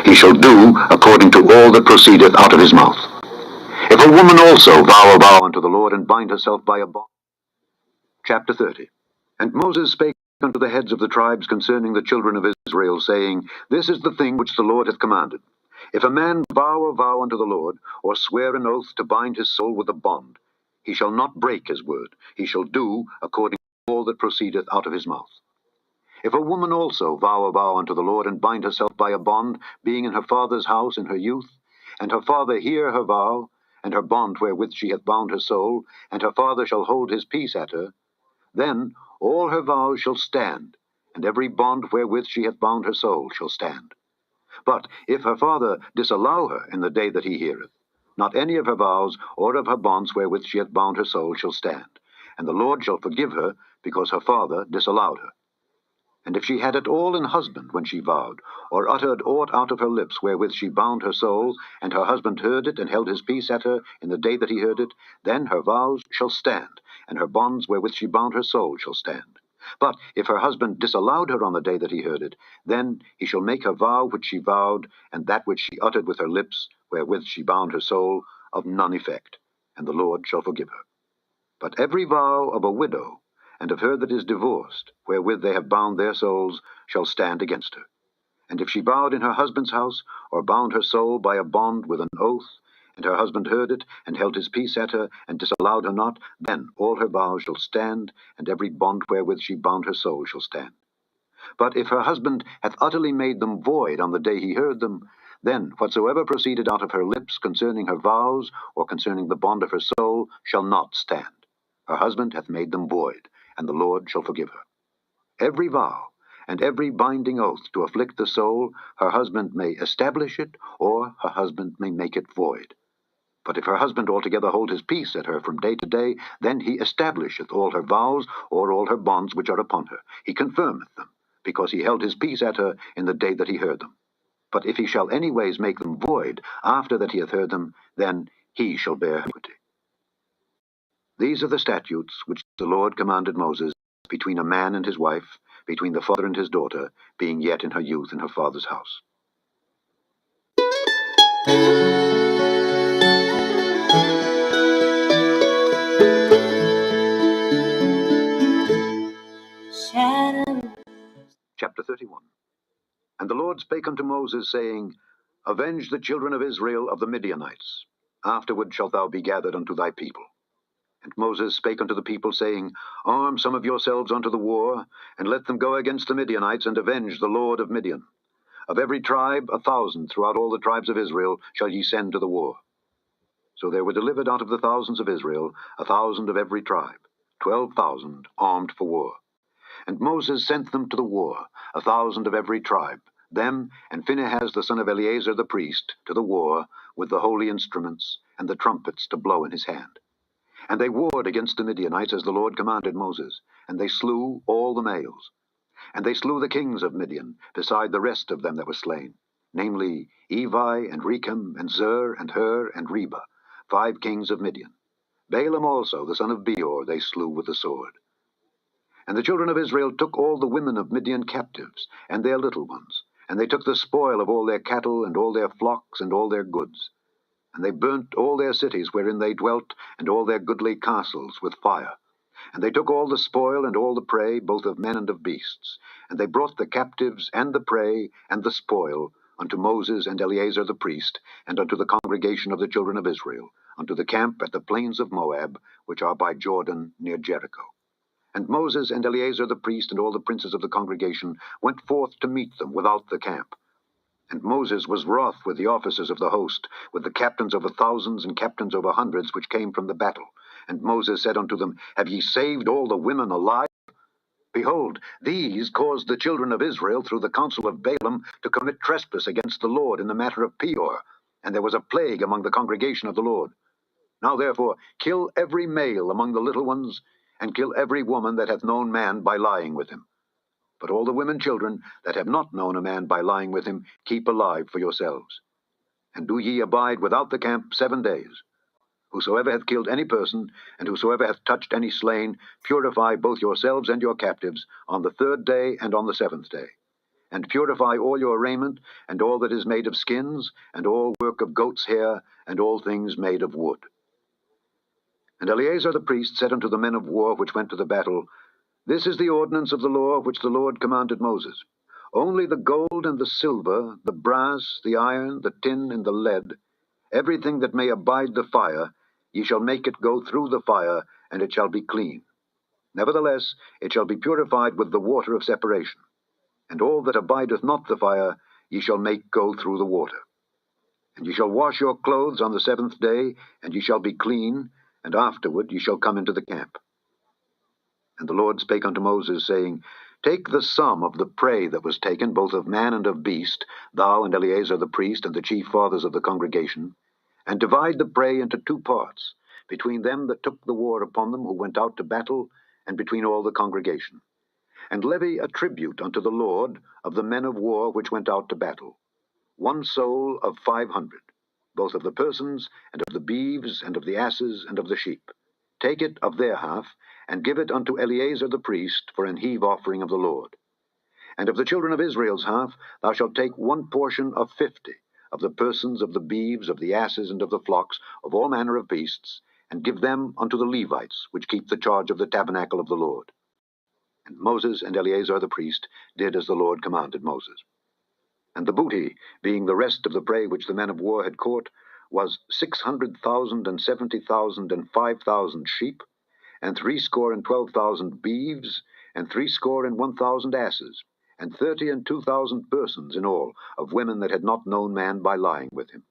he shall do according to all that proceedeth out of his mouth. If a woman also vow a vow unto the Lord, and bind herself by a bond. Chapter 30. And Moses spake unto the heads of the tribes concerning the children of Israel, saying, This is the thing which the Lord hath commanded. If a man vow a vow unto the Lord, or swear an oath to bind his soul with a bond, he shall not break his word. He shall do according to all that proceedeth out of his mouth. If a woman also vow a vow unto the Lord, and bind herself by a bond, being in her father's house in her youth, and her father hear her vow, and her bond wherewith she hath bound her soul, and her father shall hold his peace at her, then all her vows shall stand, and every bond wherewith she hath bound her soul shall stand. But if her father disallow her in the day that he heareth, not any of her vows or of her bonds wherewith she hath bound her soul shall stand, and the Lord shall forgive her, because her father disallowed her. And if she had at all an husband when she vowed, or uttered aught out of her lips wherewith she bound her soul, and her husband heard it, and held his peace at her in the day that he heard it, then her vows shall stand, and her bonds wherewith she bound her soul shall stand. But if her husband disallowed her on the day that he heard it, then he shall make her vow which she vowed, and that which she uttered with her lips, wherewith she bound her soul, of none effect, and the Lord shall forgive her. But every vow of a widow, and of her that is divorced, wherewith they have bound their souls, shall stand against her. And if she vowed in her husband's house, or bound her soul by a bond with an oath, and her husband heard it, and held his peace at her, and disallowed her not, then all her vows shall stand, and every bond wherewith she bound her soul shall stand. But if her husband hath utterly made them void on the day he heard them, then whatsoever proceeded out of her lips concerning her vows, or concerning the bond of her soul, shall not stand. Her husband hath made them void, and the Lord shall forgive her. Every vow, and every binding oath to afflict the soul, her husband may establish it, or her husband may make it void. But if her husband altogether hold his peace at her from day to day, then he establisheth all her vows, or all her bonds which are upon her. He confirmeth them, because he held his peace at her in the day that he heard them. But if he shall any ways make them void after that he hath heard them, then he shall bear iniquity. These are the statutes which the Lord commanded Moses between a man and his wife, between the father and his daughter, being yet in her youth in her father's house. Chapter 31. And the Lord spake unto Moses, saying, Avenge the children of Israel of the Midianites. Afterward shalt thou be gathered unto thy people. And Moses spake unto the people, saying, Arm some of yourselves unto the war, and let them go against the Midianites, and avenge the lord of Midian. Of every tribe 1,000 throughout all the tribes of Israel shall ye send to the war. So there were delivered out of the thousands of Israel 1,000 of every tribe, 12,000 armed for war. And Moses sent them to the war, 1,000 of every tribe, them and Phinehas the son of Eleazar the priest, to the war, with the holy instruments, and the trumpets to blow in his hand. And they warred against the Midianites as the Lord commanded Moses, and they slew all the males. And they slew the kings of Midian, beside the rest of them that were slain, namely Evi, and Rechem, and Zur, and Hur, and Reba, 5 kings of Midian. Balaam also, the son of Beor, they slew with the sword. And the children of Israel took all the women of Midian captives, and their little ones, and they took the spoil of all their cattle, and all their flocks, and all their goods. And they burnt all their cities wherein they dwelt, and all their goodly castles with fire. And they took all the spoil and all the prey, both of men and of beasts. And they brought the captives and the prey and the spoil unto Moses and Eleazar the priest, and unto the congregation of the children of Israel, unto the camp at the plains of Moab, which are by Jordan near Jericho. And Moses and Eleazar the priest and all the princes of the congregation went forth to meet them without the camp. And Moses was wroth with the officers of the host, with the captains over thousands and captains over hundreds, which came from the battle. And Moses said unto them, Have ye saved all the women alive? Behold, these caused the children of Israel through the counsel of Balaam to commit trespass against the Lord in the matter of Peor, and there was a plague among the congregation of the Lord. Now therefore kill every male among the little ones, and kill every woman that hath known man by lying with him. But all the women children that have not known a man by lying with him, keep alive for yourselves. And do ye abide without the camp 7 days. Whosoever hath killed any person, and whosoever hath touched any slain, purify both yourselves and your captives on the 3rd day and on the 7th day. And purify all your raiment, and all that is made of skins, and all work of goat's hair, and all things made of wood. And Eleazar the priest said unto the men of war which went to the battle, This is the ordinance of the law which the Lord commanded Moses. Only the gold and the silver, the brass, the iron, the tin, and the lead, everything that may abide the fire, ye shall make it go through the fire, and it shall be clean. Nevertheless, it shall be purified with the water of separation. And all that abideth not the fire, ye shall make go through the water. And ye shall wash your clothes on the 7th day, and ye shall be clean, and afterward ye shall come into the camp. And the Lord spake unto Moses, saying, Take the sum of the prey that was taken, both of man and of beast, thou and Eleazar the priest, and the chief fathers of the congregation, and divide the prey into 2 parts, between them that took the war upon them who went out to battle, and between all the congregation. And levy a tribute unto the Lord of the men of war which went out to battle, 1 soul of 500, both of the persons, and of the beeves, and of the asses, and of the sheep. Take it of their half, and give it unto Eleazar the priest for an heave offering of the Lord. And of the children of Israel's half, thou shalt take 1 portion of 50, of the persons, of the beeves, of the asses, and of the flocks, of all manner of beasts, and give them unto the Levites, which keep the charge of the tabernacle of the Lord. And Moses and Eleazar the priest did as the Lord commanded Moses. And the booty, being the rest of the prey which the men of war had caught, was 600,000 and 70,000 and 5,000 sheep, and 12,000 beeves, and 1,000 asses, and 32,000 persons in all, of women that had not known man by lying with him.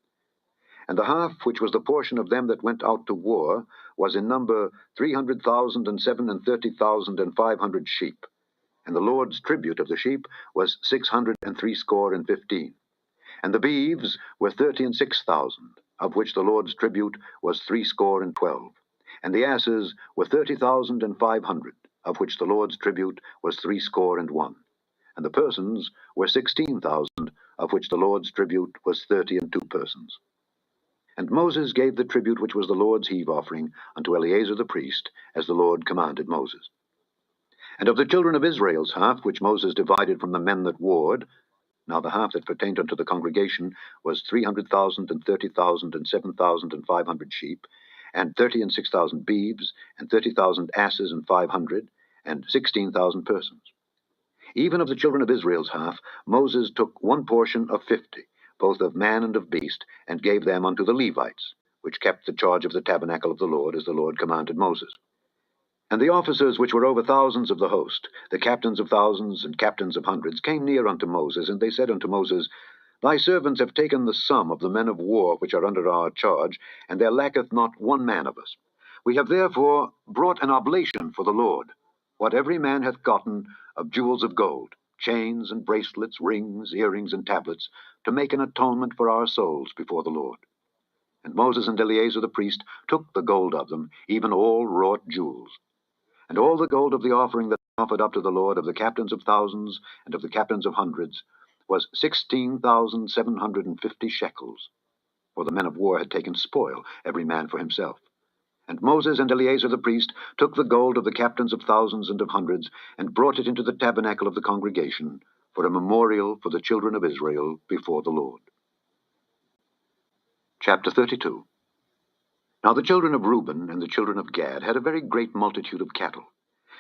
And the half which was the portion of them that went out to war was in number 300,000 and 37,000 and 500 sheep. And the Lord's tribute of the sheep was 615. And the beeves were 36,000, of which the Lord's tribute was 12. And the asses were 30,500, of which the Lord's tribute was 61. And the persons were 16,000, of which the Lord's tribute was 32 persons. And Moses gave the tribute which was the Lord's heave offering unto Eleazar the priest, as the Lord commanded Moses. And of the children of Israel's half, which Moses divided from the men that warred, now the half that pertained unto the congregation was 300,000 and 30,000 and 7,500 sheep, and 36,000 beeves, and 30,000 asses and 500, and 16,000 persons. Even of the children of Israel's half, Moses took 1 portion of 50, both of man and of beast, and gave them unto the Levites, which kept the charge of the tabernacle of the Lord, as the Lord commanded Moses. And the officers which were over thousands of the host, the captains of thousands and captains of hundreds, came near unto Moses, and they said unto Moses, Thy servants have taken the sum of the men of war which are under our charge, and there lacketh not 1 man of us. We have therefore brought an oblation for the Lord, what every man hath gotten of jewels of gold, chains and bracelets, rings, earrings, and tablets, to make an atonement for our souls before the Lord. And Moses and Eleazar the priest took the gold of them, even all wrought jewels. And all the gold of the offering that was offered up to the Lord of the captains of thousands and of the captains of hundreds was 16,750 shekels. For the men of war had taken spoil, every man for himself. And Moses and Eleazar the priest took the gold of the captains of thousands and of hundreds, and brought it into the tabernacle of the congregation, for a memorial for the children of Israel before the Lord. Chapter 32. Now the children of Reuben and the children of Gad had a very great multitude of cattle.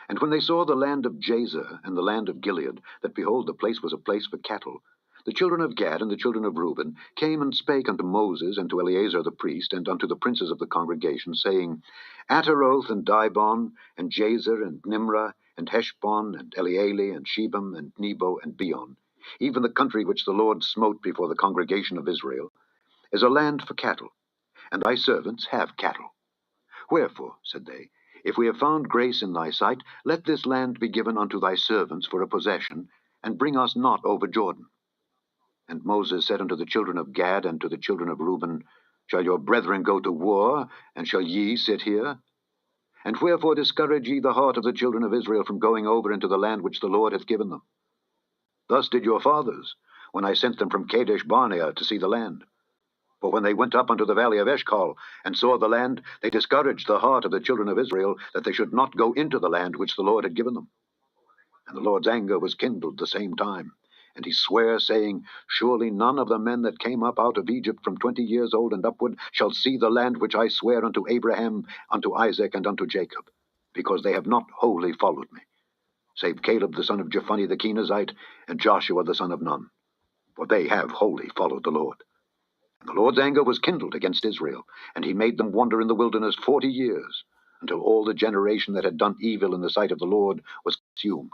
And when they saw the land of Jazer and the land of Gilead, that behold, the place was a place for cattle, the children of Gad and the children of Reuben came and spake unto Moses and to Eleazar the priest and unto the princes of the congregation, saying, Ataroth and Dibon and Jazer and Nimrah and Heshbon and Elealeh and Shebam and Nebo and Beon, even the country which the Lord smote before the congregation of Israel, is a land for cattle, and thy servants have cattle. Wherefore, said they, if we have found grace in thy sight, let this land be given unto thy servants for a possession, and bring us not over Jordan. And Moses said unto the children of Gad and to the children of Reuben, Shall your brethren go to war, and shall ye sit here? And wherefore discourage ye the heart of the children of Israel from going over into the land which the Lord hath given them? Thus did your fathers, when I sent them from Kadesh Barnea to see the land. For when they went up unto the valley of Eshcol, and saw the land, they discouraged the heart of the children of Israel, that they should not go into the land which the Lord had given them. And the Lord's anger was kindled the same time, And he sware, saying, Surely none of the men that came up out of Egypt from 20 years old and upward shall see the land which I swear unto Abraham, unto Isaac, and unto Jacob, because they have not wholly followed me, save Caleb the son of Jephunneh the Kenizzite, and Joshua the son of Nun, for they have wholly followed the Lord. And the Lord's anger was kindled against Israel, and he made them wander in the wilderness 40 years, until all the generation that had done evil in the sight of the Lord was consumed.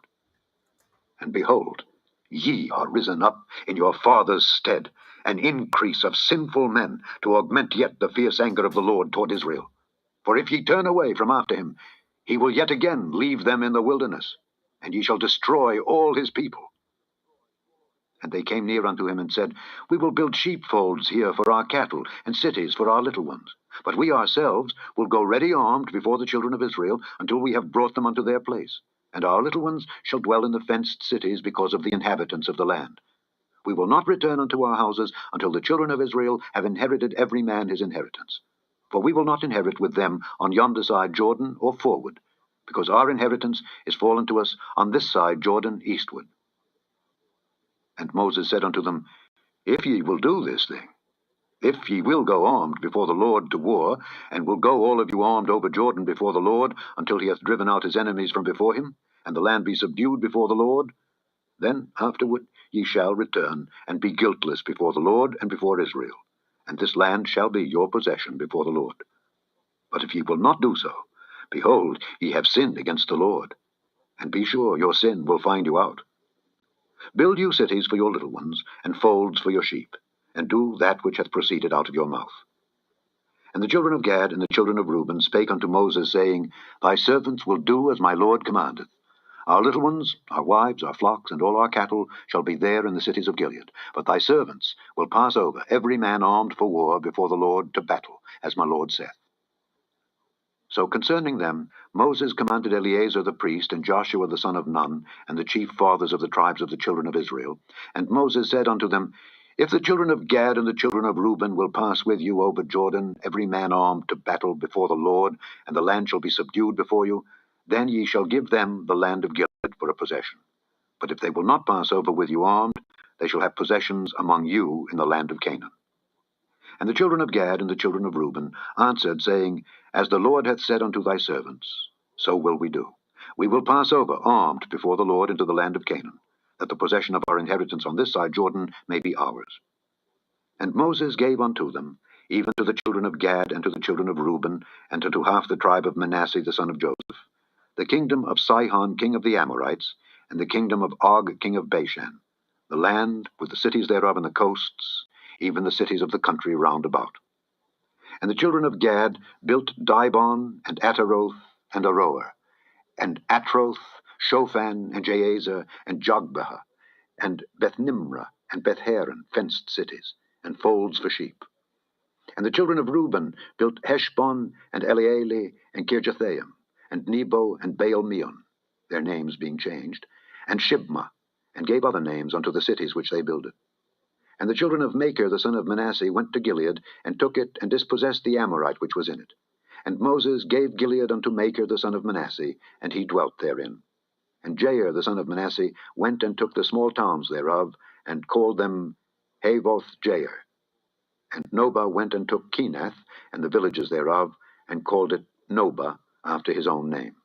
And behold, ye are risen up in your fathers' stead, an increase of sinful men, to augment yet the fierce anger of the Lord toward Israel. For if ye turn away from after him, he will yet again leave them in the wilderness, and ye shall destroy all his people. And they came near unto him, and said, We will build sheepfolds here for our cattle, and cities for our little ones. But we ourselves will go ready armed before the children of Israel, until we have brought them unto their place. And our little ones shall dwell in the fenced cities, because of the inhabitants of the land. We will not return unto our houses, until the children of Israel have inherited every man his inheritance. For we will not inherit with them on yonder side Jordan, or forward, because our inheritance is fallen to us on this side Jordan eastward. And Moses said unto them, If ye will do this thing, if ye will go armed before the Lord to war, and will go all of you armed over Jordan before the Lord, until he hath driven out his enemies from before him, and the land be subdued before the Lord, then afterward ye shall return, and be guiltless before the Lord and before Israel, and this land shall be your possession before the Lord. But if ye will not do so, behold, ye have sinned against the Lord, and be sure your sin will find you out. Build you cities for your little ones, and folds for your sheep, and do that which hath proceeded out of your mouth. And the children of Gad and the children of Reuben spake unto Moses, saying, Thy servants will do as my Lord commandeth. Our little ones, our wives, our flocks, and all our cattle shall be there in the cities of Gilead. But thy servants will pass over, every man armed for war before the Lord to battle, as my Lord saith. So concerning them, Moses commanded Eleazar the priest, and Joshua the son of Nun, and the chief fathers of the tribes of the children of Israel. And Moses said unto them, If the children of Gad and the children of Reuben will pass with you over Jordan, every man armed to battle before the Lord, and the land shall be subdued before you, then ye shall give them the land of Gilead for a possession. But if they will not pass over with you armed, they shall have possessions among you in the land of Canaan. And the children of Gad and the children of Reuben answered, saying, As the Lord hath said unto thy servants, so will we do. We will pass over armed before the Lord into the land of Canaan, that the possession of our inheritance on this side Jordan may be ours. And Moses gave unto them, even to the children of Gad and to the children of Reuben, and unto half the tribe of Manasseh the son of Joseph, the kingdom of Sihon king of the Amorites, and the kingdom of Og king of Bashan, the land with the cities thereof and the coasts, even the cities of the country round about. And the children of Gad built Dibon, and Ataroth, and Aroer, and Atroth, Shophan, and Jazer, and Jogbehah, and Beth-nimrah, and Beth-haran, fenced cities, and folds for sheep. And the children of Reuben built Heshbon, and Elealeh, and Kirjathaim, and Nebo, and Baal-meon, their names being changed, and Shibmah, and gave other names unto the cities which they builded. And the children of Machir the son of Manasseh went to Gilead, and took it, and dispossessed the Amorite which was in it. And Moses gave Gilead unto Machir the son of Manasseh, and he dwelt therein. And Jair the son of Manasseh went and took the small towns thereof, and called them Havoth-Jair. And Nobah went and took Kenath, and the villages thereof, and called it Nobah, after his own name.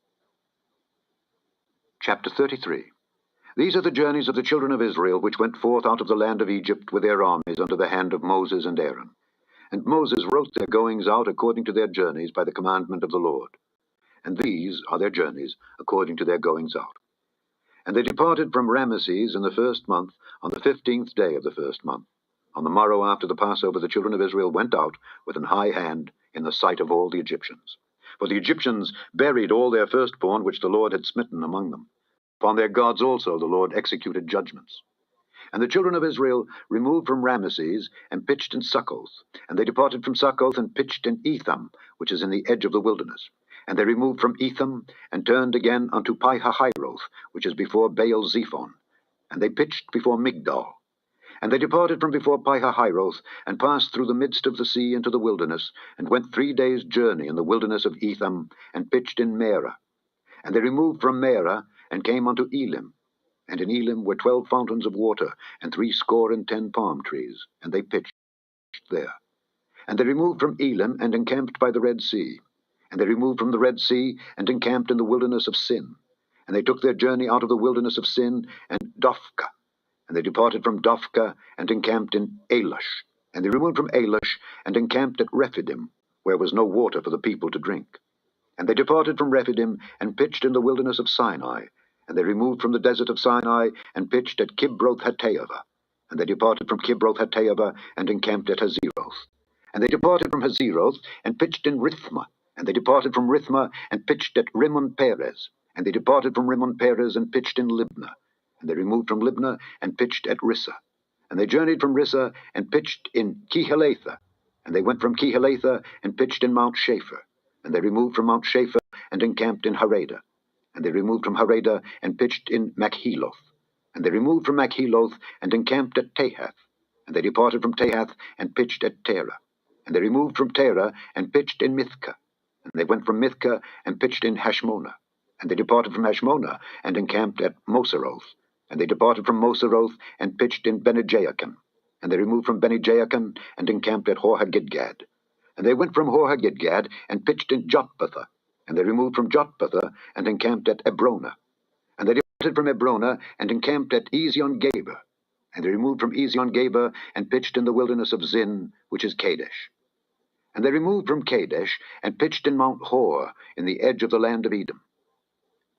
Chapter 33. These are the journeys of the children of Israel, which went forth out of the land of Egypt with their armies under the hand of Moses and Aaron. And Moses wrote their goings out according to their journeys by the commandment of the Lord. And these are their journeys according to their goings out. And they departed from Ramesses in the first month, on the 15th day of the first month. On the morrow after the Passover the children of Israel went out with an high hand in the sight of all the Egyptians. For the Egyptians buried all their firstborn which the Lord had smitten among them. Upon their gods also the Lord executed judgments. And the children of Israel removed from Ramesses, and pitched in Succoth. And they departed from Succoth, and pitched in Etham, which is in the edge of the wilderness. And they removed from Etham, and turned again unto Pi-hahiroth, which is before Baal-zephon. And they pitched before Migdol. And they departed from before Pi-hahiroth, and passed through the midst of the sea into the wilderness, and went 3 days' journey in the wilderness of Etham, and pitched in Merah. And they removed from Merah, and came unto Elim. And in Elim were 12 fountains of water, and 60 palm trees, and they pitched there. And they removed from Elim, and encamped by the Red Sea. And they removed from the Red Sea, and encamped in the wilderness of Sin. And they took their journey out of the wilderness of Sin, and Dophkah. And they departed from Dophkah, and encamped in Elash. And they removed from Elash, and encamped at Rephidim, where was no water for the people to drink. And they departed from Rephidim, and pitched in the wilderness of Sinai. And they removed from the desert of Sinai, and pitched at Kibroth-Hattaavah. And they departed from Kibroth-Hattaavah, and encamped at Hazeroth. And they departed from Hazeroth, and pitched in Rithmah. And they departed from Rithmah, and pitched at Rimmon-Perez. And they departed from Rimmon-Perez, and pitched in Libnah. And they removed from Libnah, and pitched at Rissah. And they journeyed from Rissah, and pitched in Kehelatha. And they went from Kehelatha, and pitched in Mount Shapher. And they removed from Mount Shapher, and encamped in Harada. And they removed from Harada, and pitched in Machheloth. And they removed from Machheloth, and encamped at Tahath. And they departed from Tahath, and pitched at Terah. And they removed from Terah, and pitched in Mithkah. And they went from Mithkah, and pitched in Hashmonah. And they departed from Hashmonah, and encamped at Moseroth. And they departed from Moseroth, and pitched in Bene-Jaakan. And they removed from Bene-Jaakan, and encamped at Hor-Haggidgad. And they went from Hor-Haggidgad, and pitched in Jotbathah. And they removed from Jotbathah, and encamped at Ebrona. And they departed from Ebrona, and encamped at Ezion-Geber. And they removed from Ezion-Geber, and pitched in the wilderness of Zin, which is Kadesh. And they removed from Kadesh, and pitched in Mount Hor, in the edge of the land of Edom.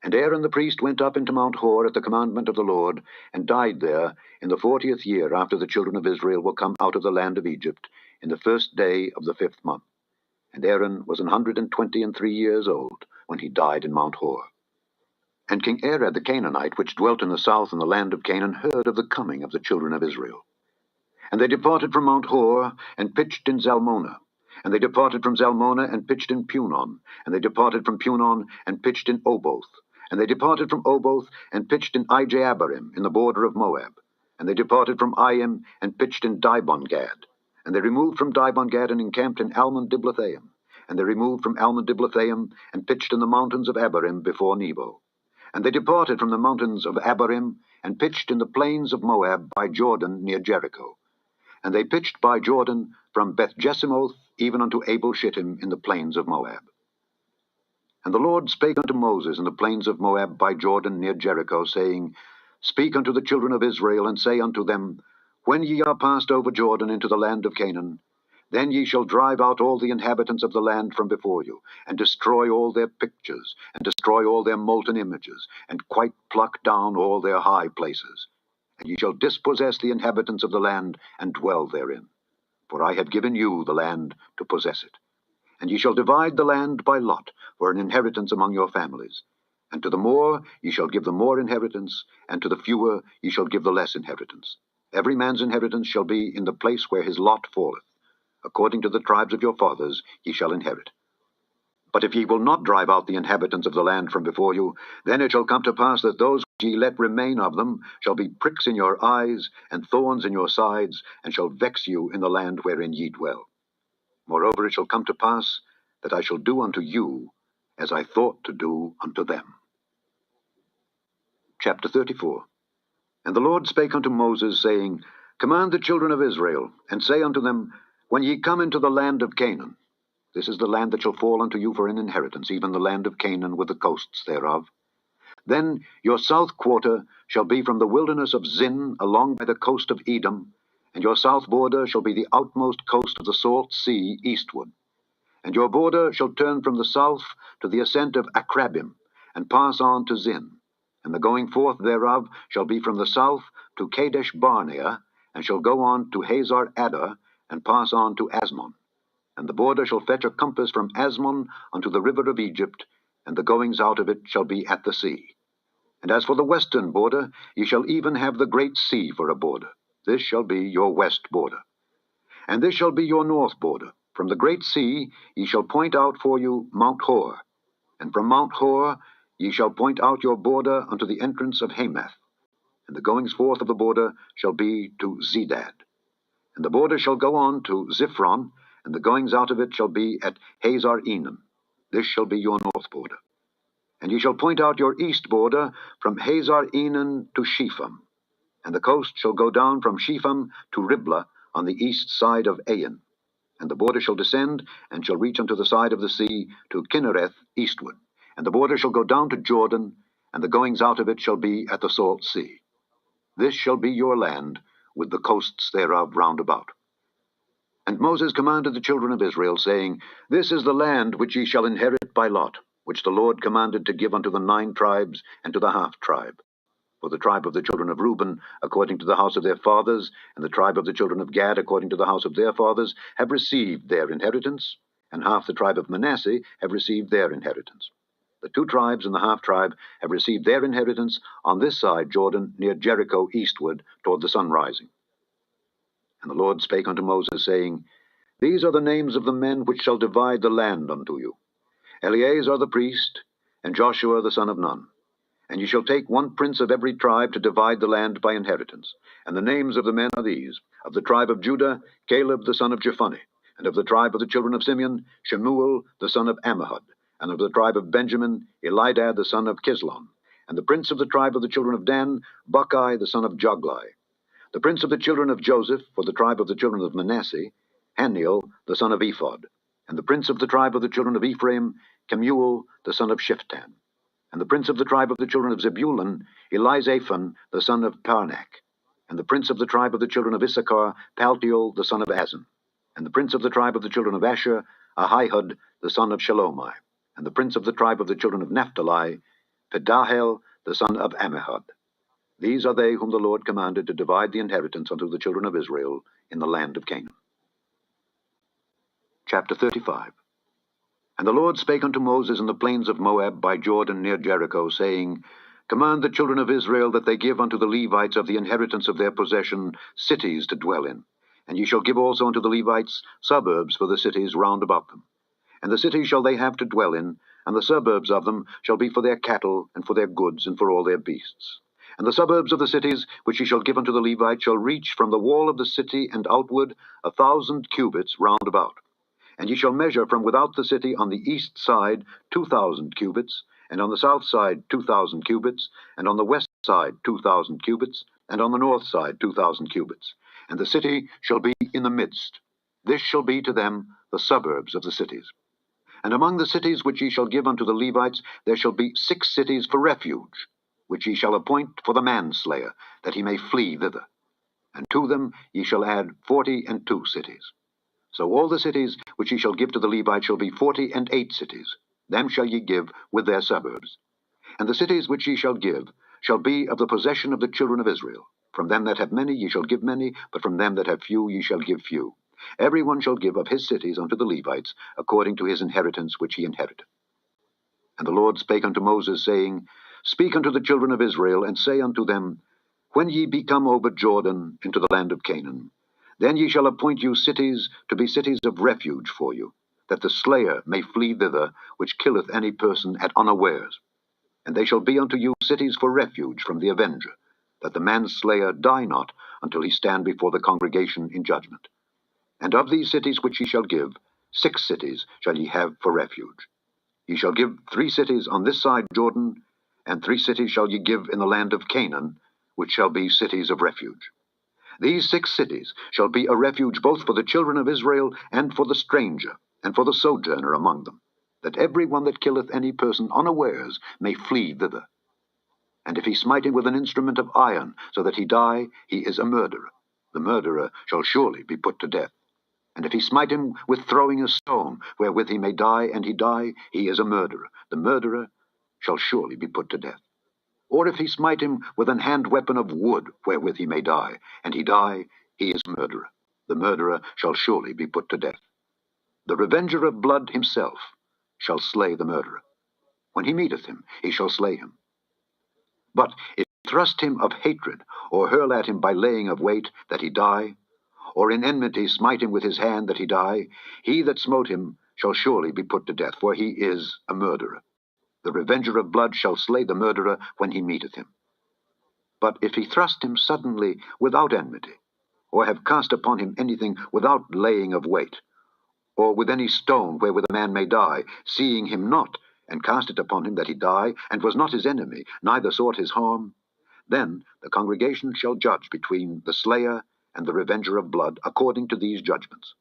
And Aaron the priest went up into Mount Hor at the commandment of the Lord, and died there in the 40th year after the children of Israel were come out of the land of Egypt, in the 1st day of the 5th month. And Aaron was 123 years old when he died in Mount Hor. And King Arad the Canaanite, which dwelt in the south in the land of Canaan, heard of the coming of the children of Israel. And they departed from Mount Hor, and pitched in Zalmonah. And they departed from Zalmonah, and pitched in Punon. And they departed from Punon, and pitched in Oboth. And they departed from Oboth, and pitched in Ijeabarim, in the border of Moab. And they departed from Iim, and pitched in Dibon-Gad. And they removed from Dibon-Gad, and encamped in Almon-Diblathaim. And they removed from Almon-Diblathaim, and pitched in the mountains of Abarim before Nebo. And they departed from the mountains of Abarim, and pitched in the plains of Moab by Jordan near Jericho. And they pitched by Jordan from Beth-Jesimoth even unto Abel-Shittim in the plains of Moab. And the Lord spake unto Moses in the plains of Moab by Jordan near Jericho, saying, Speak unto the children of Israel, and say unto them, When ye are passed over Jordan into the land of Canaan, then ye shall drive out all the inhabitants of the land from before you, and destroy all their pictures, and destroy all their molten images, and quite pluck down all their high places. And ye shall dispossess the inhabitants of the land, and dwell therein. For I have given you the land to possess it. And ye shall divide the land by lot, for an inheritance among your families. And to the more ye shall give the more inheritance, and to the fewer ye shall give the less inheritance. Every man's inheritance shall be in the place where his lot falleth. According to the tribes of your fathers ye shall inherit. But if ye will not drive out the inhabitants of the land from before you, then it shall come to pass that those which ye let remain of them shall be pricks in your eyes, and thorns in your sides, and shall vex you in the land wherein ye dwell. Moreover, it shall come to pass that I shall do unto you as I thought to do unto them. Chapter 34. And the Lord spake unto Moses, saying, Command the children of Israel, and say unto them, When ye come into the land of Canaan, this is the land that shall fall unto you for an inheritance, even the land of Canaan with the coasts thereof. Then your south quarter shall be from the wilderness of Zin along by the coast of Edom, and your south border shall be the outmost coast of the salt sea eastward. And your border shall turn from the south to the ascent of Akrabim, and pass on to Zin. And the going forth thereof shall be from the south to Kadesh Barnea, and shall go on to Hazar Adar, and pass on to Asmon. And the border shall fetch a compass from Asmon unto the river of Egypt, and the goings out of it shall be at the sea. And as for the western border, ye shall even have the great sea for a border. This shall be your west border. And this shall be your north border. From the great sea ye shall point out for you Mount Hor. And from Mount Hor ye shall point out your border unto the entrance of Hamath. And the goings forth of the border shall be to Zedad. And the border shall go on to Ziphron, and the goings out of it shall be at Hazar Enan. This shall be your north border. And ye shall point out your east border from Hazar Enan to Shepham, and the coast shall go down from Shepham to Riblah on the east side of Ain. And the border shall descend, and shall reach unto the side of the sea, to Kinnereth eastward. And the border shall go down to Jordan, and the goings out of it shall be at the salt sea. This shall be your land, with the coasts thereof round about. And Moses commanded the children of Israel, saying, This is the land which ye shall inherit by lot, which the Lord commanded to give unto the 9 tribes, and to the half tribe. For the tribe of the children of Reuben, according to the house of their fathers, and the tribe of the children of Gad, according to the house of their fathers, have received their inheritance, and half the tribe of Manasseh have received their inheritance. The 2 tribes and the half tribe have received their inheritance on this side Jordan, near Jericho eastward, toward the sun rising. And the Lord spake unto Moses, saying, These are the names of the men which shall divide the land unto you: Eleazar the priest, and Joshua the son of Nun. And ye shall take 1 prince of every tribe to divide the land by inheritance. And the names of the men are these: of the tribe of Judah, Caleb the son of Jephunneh; and of the tribe of the children of Simeon, Shemuel the son of Ammihud; and of the tribe of Benjamin, Elidad the son of Kislon; and the prince of the tribe of the children of Dan, Buckai the son of Joglai; the prince of the children of Joseph, for the tribe of the children of Manasseh, Haniel the son of Ephod; and the prince of the tribe of the children of Ephraim, Kemuel the son of Shiftan; and the prince of the tribe of the children of Zebulun, Elizaphan the son of Parnak; and the prince of the tribe of the children of Issachar, Paltiel the son of Azan; and the prince of the tribe of the children of Asher, Ahihud the son of Shalomai; and the prince of the tribe of the children of Naphtali, Pedahel the son of Ammihud. These are they whom the Lord commanded to divide the inheritance unto the children of Israel in the land of Canaan. Chapter 35. And the Lord spake unto Moses in the plains of Moab by Jordan near Jericho, saying, Command the children of Israel that they give unto the Levites of the inheritance of their possession cities to dwell in. And ye shall give also unto the Levites suburbs for the cities round about them. And the cities shall they have to dwell in, and the suburbs of them shall be for their cattle, and for their goods, and for all their beasts. And the suburbs of the cities which ye shall give unto the Levites shall reach from the wall of the city and outward 1,000 cubits round about. And ye shall measure from without the city on the east side 2,000 cubits, and on the south side 2,000 cubits, and on the west side 2,000 cubits, and on the north side 2,000 cubits. And the city shall be in the midst. This shall be to them the suburbs of the cities. And among the cities which ye shall give unto the Levites there shall be 6 cities for refuge, which ye shall appoint for the manslayer, that he may flee thither. And to them ye shall add 42 cities. So all the cities which ye shall give to the Levites shall be 48 cities. Them shall ye give with their suburbs. And the cities which ye shall give shall be of the possession of the children of Israel. From them that have many ye shall give many, but from them that have few ye shall give few. Every one shall give of his cities unto the Levites, according to his inheritance which he inherited. And the Lord spake unto Moses, saying, Speak unto the children of Israel, and say unto them, When ye be come over Jordan into the land of Canaan, then ye shall appoint you cities to be cities of refuge for you, that the slayer may flee thither, which killeth any person at unawares. And they shall be unto you cities for refuge from the avenger, that the manslayer die not until he stand before the congregation in judgment. And of these cities which ye shall give, 6 cities shall ye have for refuge. Ye shall give 3 cities on this side Jordan, and 3 cities shall ye give in the land of Canaan, which shall be cities of refuge. These 6 cities shall be a refuge both for the children of Israel, and for the stranger, and for the sojourner among them, that every one that killeth any person unawares may flee thither. And if he smite him with an instrument of iron, so that he die, he is a murderer. The murderer shall surely be put to death. And if he smite him with throwing a stone, wherewith he may die, and he die, he is a murderer. The murderer shall surely be put to death. Or if he smite him with an hand weapon of wood, wherewith he may die, and he die, he is a murderer. The murderer shall surely be put to death. The revenger of blood himself shall slay the murderer. When he meeteth him, he shall slay him. But if he thrust him of hatred, or hurl at him by laying of weight, that he die, or in enmity smite him with his hand, that he die, he that smote him shall surely be put to death, for he is a murderer. The revenger of blood shall slay the murderer when he meeteth him. But if he thrust him suddenly without enmity, or have cast upon him anything without laying of weight, or with any stone wherewith a man may die, seeing him not, and cast it upon him that he die, and was not his enemy, neither sought his harm, then the congregation shall judge between the slayer and the revenger of blood according to these judgments.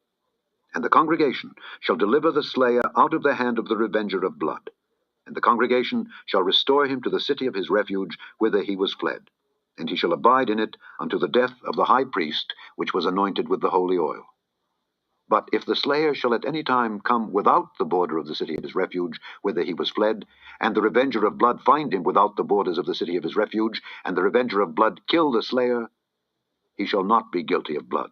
And the congregation shall deliver the slayer out of the hand of the revenger of blood. And the congregation shall restore him to the city of his refuge, whither he was fled. And he shall abide in it unto the death of the high priest, which was anointed with the holy oil. But if the slayer shall at any time come without the border of the city of his refuge, whither he was fled, and the revenger of blood find him without the borders of the city of his refuge, and the revenger of blood kill the slayer, he shall not be guilty of blood,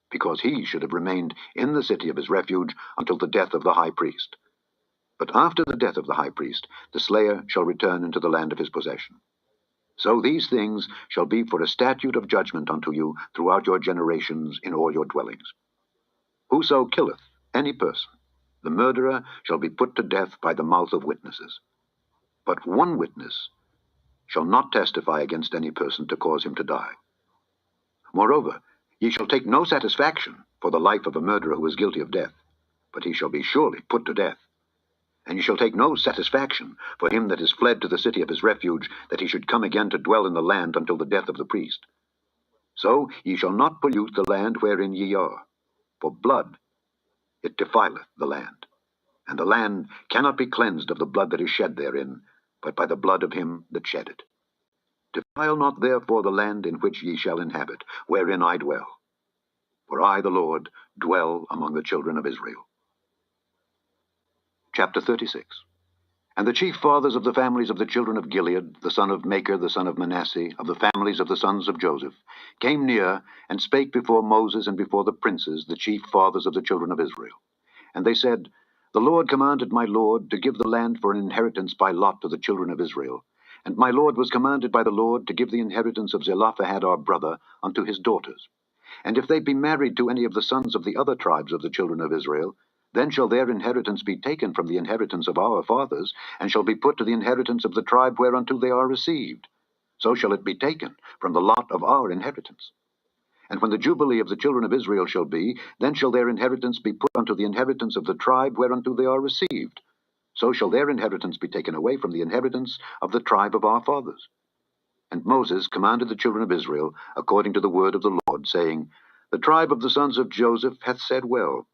because he should have remained in the city of his refuge until the death of the high priest. But after the death of the high priest, the slayer shall return into the land of his possession. So these things shall be for a statute of judgment unto you throughout your generations in all your dwellings. Whoso killeth any person, the murderer shall be put to death by the mouth of witnesses. But one witness shall not testify against any person to cause him to die. Moreover, ye shall take no satisfaction for the life of a murderer who is guilty of death, but he shall be surely put to death. And ye shall take no satisfaction for him that is fled to the city of his refuge, that he should come again to dwell in the land until the death of the priest. So ye shall not pollute the land wherein ye are, for blood it defileth the land, and the land cannot be cleansed of the blood that is shed therein, but by the blood of him that shed it. Defile not therefore the land in which ye shall inhabit, wherein I dwell. For I, the Lord, dwell among the children of Israel. Chapter 36. And the chief fathers of the families of the children of Gilead, the son of Machir, the son of Manasseh, of the families of the sons of Joseph, came near and spake before Moses and before the princes, the chief fathers of the children of Israel. And they said, The Lord commanded my Lord to give the land for an inheritance by lot to the children of Israel. And my Lord was commanded by the Lord to give the inheritance of Zelophehad our brother unto his daughters. And if they be married to any of the sons of the other tribes of the children of Israel, then shall their inheritance be taken from the inheritance of our fathers, and shall be put to the inheritance of the tribe whereunto they are received. So shall it be taken from the lot of our inheritance. And when the jubilee of the children of Israel shall be, then shall their inheritance be put unto the inheritance of the tribe whereunto they are received. So shall their inheritance be taken away from the inheritance of the tribe of our fathers. And Moses commanded the children of Israel according to the word of the Lord, saying, The tribe of the sons of Joseph hath said well.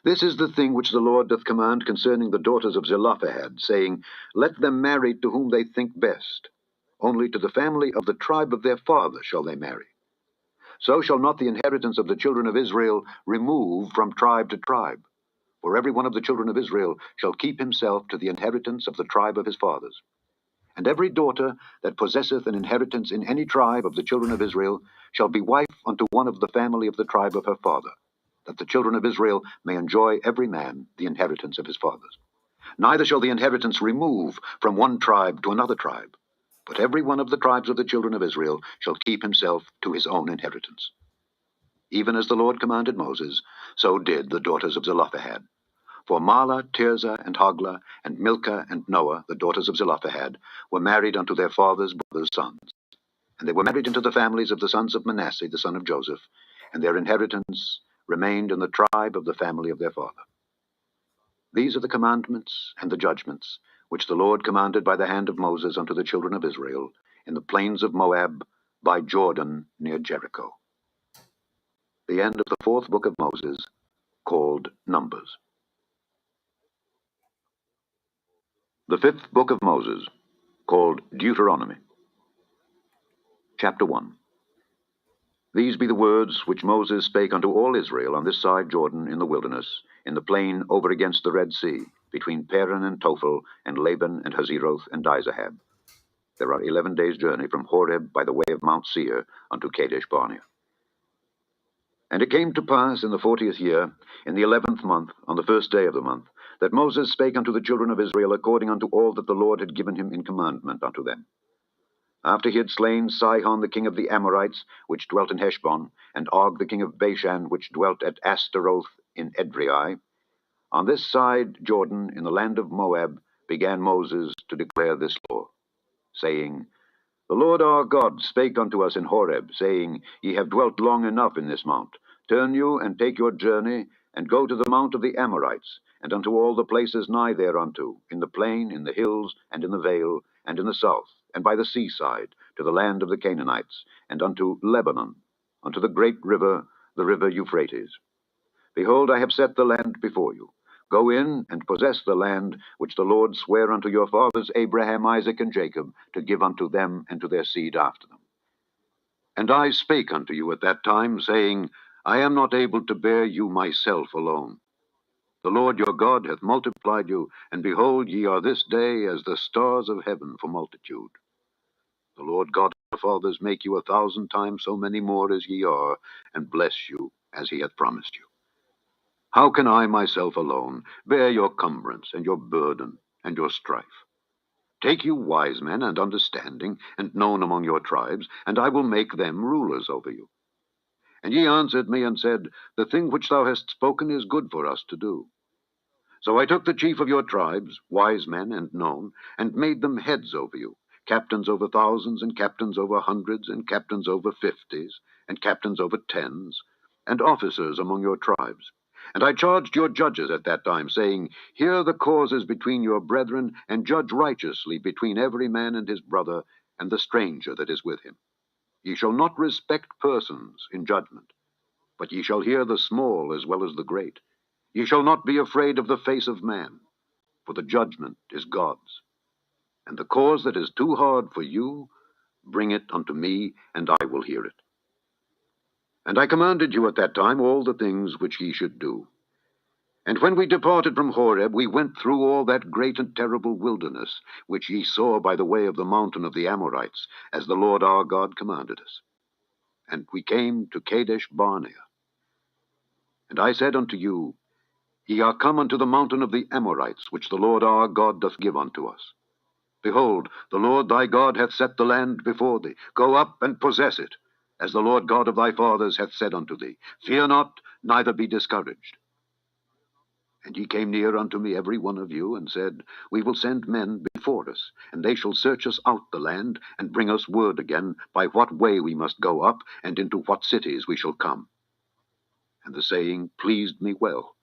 This is the thing which the Lord doth command concerning the daughters of Zelophehad, saying, Let them marry to whom they think best. Only to the family of the tribe of their father shall they marry. So shall not the inheritance of the children of Israel remove from tribe to tribe. For every one of the children of Israel shall keep himself to the inheritance of the tribe of his fathers. And every daughter that possesseth an inheritance in any tribe of the children of Israel shall be wife unto one of the family of the tribe of her father, that the children of Israel may enjoy every man the inheritance of his fathers. Neither shall the inheritance remove from one tribe to another tribe, but every one of the tribes of the children of Israel shall keep himself to his own inheritance. Even as the Lord commanded Moses, so did the daughters of Zelophehad. For Mahlah, Tirzah, and Hoglah, and Milcah, and Noah, the daughters of Zelophehad, were married unto their father's brothers' sons. And they were married into the families of the sons of Manasseh, the son of Joseph, and their inheritance remained in the tribe of the family of their father. These are the commandments and the judgments which the Lord commanded by the hand of Moses unto the children of Israel in the plains of Moab by Jordan near Jericho. The end of the fourth book of Moses, called Numbers. The fifth book of Moses, called Deuteronomy. Chapter 1. These be the words which Moses spake unto all Israel on this side Jordan in the wilderness, in the plain over against the Red Sea, between Paran and Tophel, and Laban and Hazeroth and Dizahab. There are 11 days' journey from Horeb by the way of Mount Seir unto Kadesh Barnea. And it came to pass in the 40th year, in the 11th month, on the first day of the month, that Moses spake unto the children of Israel according unto all that the Lord had given him in commandment unto them. After he had slain Sihon the king of the Amorites, which dwelt in Heshbon, and Og the king of Bashan, which dwelt at Astaroth in Edrei, on this side Jordan, in the land of Moab, began Moses to declare this law, saying, The Lord our God spake unto us in Horeb, saying, Ye have dwelt long enough in this mount. Turn you and take your journey, and go to the mount of the Amorites, and unto all the places nigh thereunto, in the plain, in the hills, and in the vale, and in the south, and by the seaside, to the land of the Canaanites, and unto Lebanon, unto the great river, the river Euphrates. Behold, I have set the land before you. Go in and possess the land which the Lord sware unto your fathers Abraham, Isaac, and Jacob, to give unto them and to their seed after them. And I spake unto you at that time, saying, I am not able to bear you myself alone. The Lord your God hath multiplied you, and behold, ye are this day as the stars of heaven for multitude. The Lord God of your fathers make you 1,000 times so many more as ye are, and bless you as he hath promised you. How can I myself alone bear your cumbrance and your burden and your strife? Take you wise men and understanding, and known among your tribes, and I will make them rulers over you. And ye answered me and said, The thing which thou hast spoken is good for us to do. So I took the chief of your tribes, wise men and known, and made them heads over you, captains over thousands, and captains over hundreds, and captains over 50s, and captains over 10s, and officers among your tribes. And I charged your judges at that time, saying, Hear the causes between your brethren, and judge righteously between every man and his brother, and the stranger that is with him. Ye shall not respect persons in judgment, but ye shall hear the small as well as the great. Ye shall not be afraid of the face of man, for the judgment is God's. And the cause that is too hard for you, bring it unto me, and I will hear it. And I commanded you at that time all the things which ye should do. And when we departed from Horeb, we went through all that great and terrible wilderness, which ye saw by the way of the mountain of the Amorites, as the Lord our God commanded us. And we came to Kadesh Barnea. And I said unto you, Ye are come unto the mountain of the Amorites, which the Lord our God doth give unto us. Behold, the Lord thy God hath set the land before thee. Go up and possess it, as the Lord God of thy fathers hath said unto thee. Fear not, neither be discouraged. And ye came near unto me every one of you, and said, We will send men before us, and they shall search us out the land, and bring us word again by what way we must go up, and into what cities we shall come. And the saying pleased me well.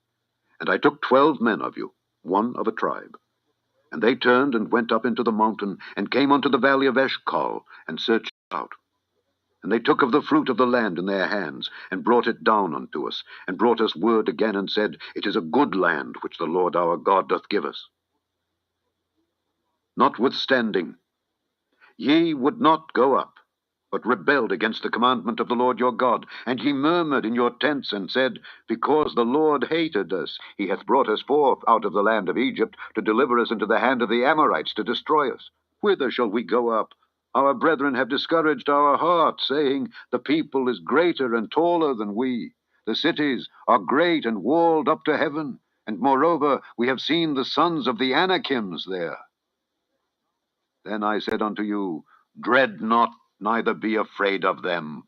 And I took 12 men of you, one of a tribe. And they turned and went up into the mountain, and came unto the valley of Eshcol, and searched out. And they took of the fruit of the land in their hands, and brought it down unto us, and brought us word again, and said, It is a good land which the Lord our God doth give us. Notwithstanding, ye would not go up, but rebelled against the commandment of the Lord your God. And ye murmured in your tents, and said, Because the Lord hated us, he hath brought us forth out of the land of Egypt, to deliver us into the hand of the Amorites, to destroy us. Whither shall we go up? Our brethren have discouraged our heart, saying, The people is greater and taller than we. The cities are great and walled up to heaven. And moreover, we have seen the sons of the Anakims there. Then I said unto you, Dread not, neither be afraid of them.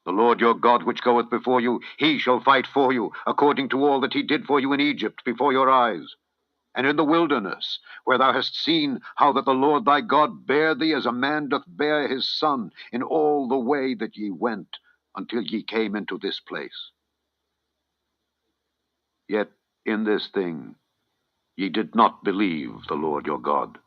The Lord your God which goeth before you, he shall fight for you, according to all that he did for you in Egypt before your eyes. And in the wilderness, where thou hast seen how that the Lord thy God bare thee as a man doth bear his son, in all the way that ye went, until ye came into this place. Yet in this thing ye did not believe the Lord your God,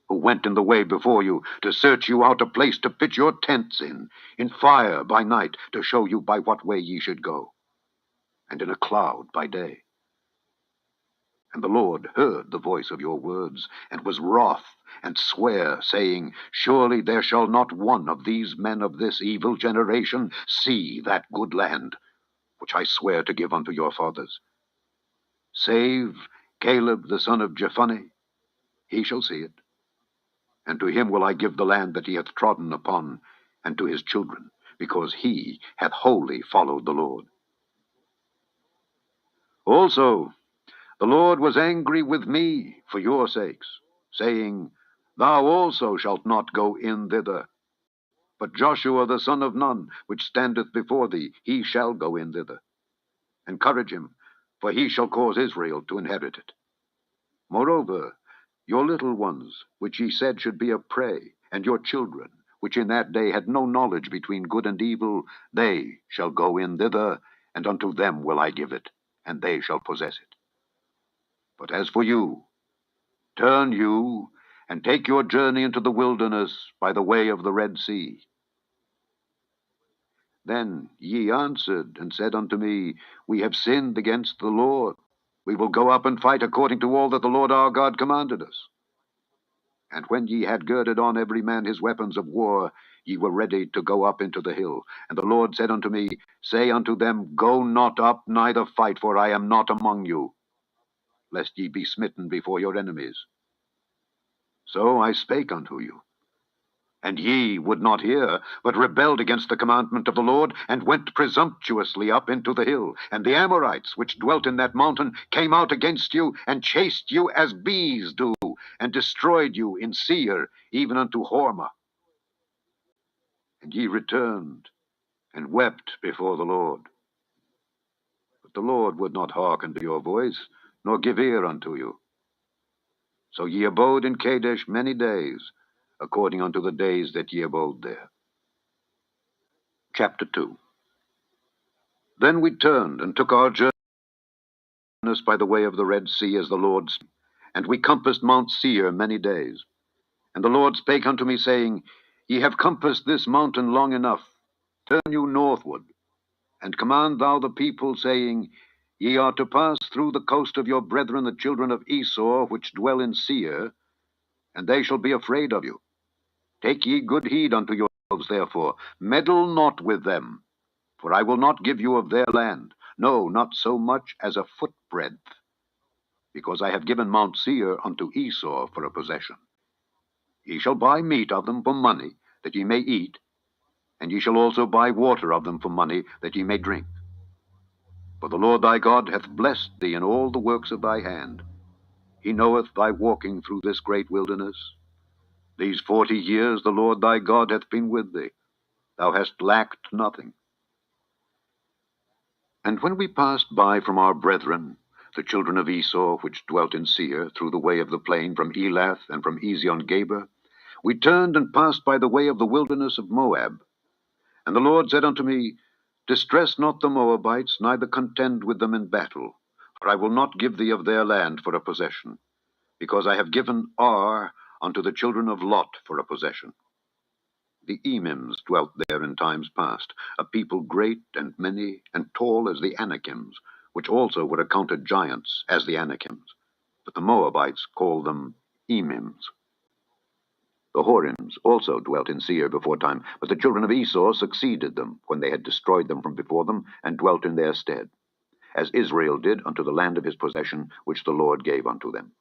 who went in the way before you, to search you out a place to pitch your tents in fire by night, to show you by what way ye should go, and in a cloud by day. And the Lord heard the voice of your words, and was wroth, and sware, saying, Surely there shall not one of these men of this evil generation see that good land, which I swear to give unto your fathers. Save Caleb the son of Jephunneh, he shall see it. And to him will I give the land that he hath trodden upon, and to his children, because he hath wholly followed the Lord. Also, the Lord was angry with me for your sakes, saying, Thou also shalt not go in thither. But Joshua the son of Nun, which standeth before thee, he shall go in thither. Encourage him, for he shall cause Israel to inherit it. Moreover, your little ones, which ye said should be a prey, and your children, which in that day had no knowledge between good and evil, they shall go in thither, and unto them will I give it, and they shall possess it. But as for you, turn you, and take your journey into the wilderness by the way of the Red Sea. Then ye answered and said unto me, We have sinned against the Lord. We will go up and fight according to all that the Lord our God commanded us. And when ye had girded on every man his weapons of war, ye were ready to go up into the hill. And the Lord said unto me, Say unto them, Go not up, neither fight, for I am not among you, lest ye be smitten before your enemies. So I spake unto you. And ye would not hear, but rebelled against the commandment of the Lord, and went presumptuously up into the hill. And the Amorites, which dwelt in that mountain, came out against you, and chased you as bees do, and destroyed you in Seir, even unto Hormah. And ye returned, and wept before the Lord. But the Lord would not hearken to your voice, nor give ear unto you. So ye abode in Kadesh many days, according unto the days that ye abode there. Chapter 2. Then we turned, and took our journey by the way of the Red Sea, as the Lord spake. And we compassed Mount Seir many days. And the Lord spake unto me, saying, Ye have compassed this mountain long enough. Turn you northward, and command thou the people, saying, Ye are to pass through the coast of your brethren the children of Esau, which dwell in Seir, and they shall be afraid of you. Take ye good heed unto yourselves, therefore. Meddle not with them, for I will not give you of their land, no, not so much as a footbreadth, because I have given Mount Seir unto Esau for a possession. Ye shall buy meat of them for money, that ye may eat, and ye shall also buy water of them for money, that ye may drink. For the Lord thy God hath blessed thee in all the works of thy hand. He knoweth thy walking through this great wilderness. These 40 years the Lord thy God hath been with thee. Thou hast lacked nothing. And when we passed by from our brethren, the children of Esau, which dwelt in Seir, through the way of the plain from Elath and from Ezion-Geber, we turned and passed by the way of the wilderness of Moab. And the Lord said unto me, Distress not the Moabites, neither contend with them in battle, for I will not give thee of their land for a possession, because I have given Ar unto the children of Lot for a possession. The Emims dwelt there in times past, a people great and many, and tall as the Anakims, which also were accounted giants as the Anakims. But the Moabites called them Emims. The Horims also dwelt in Seir before time, but the children of Esau succeeded them, when they had destroyed them from before them, and dwelt in their stead, as Israel did unto the land of his possession, which the Lord gave unto them.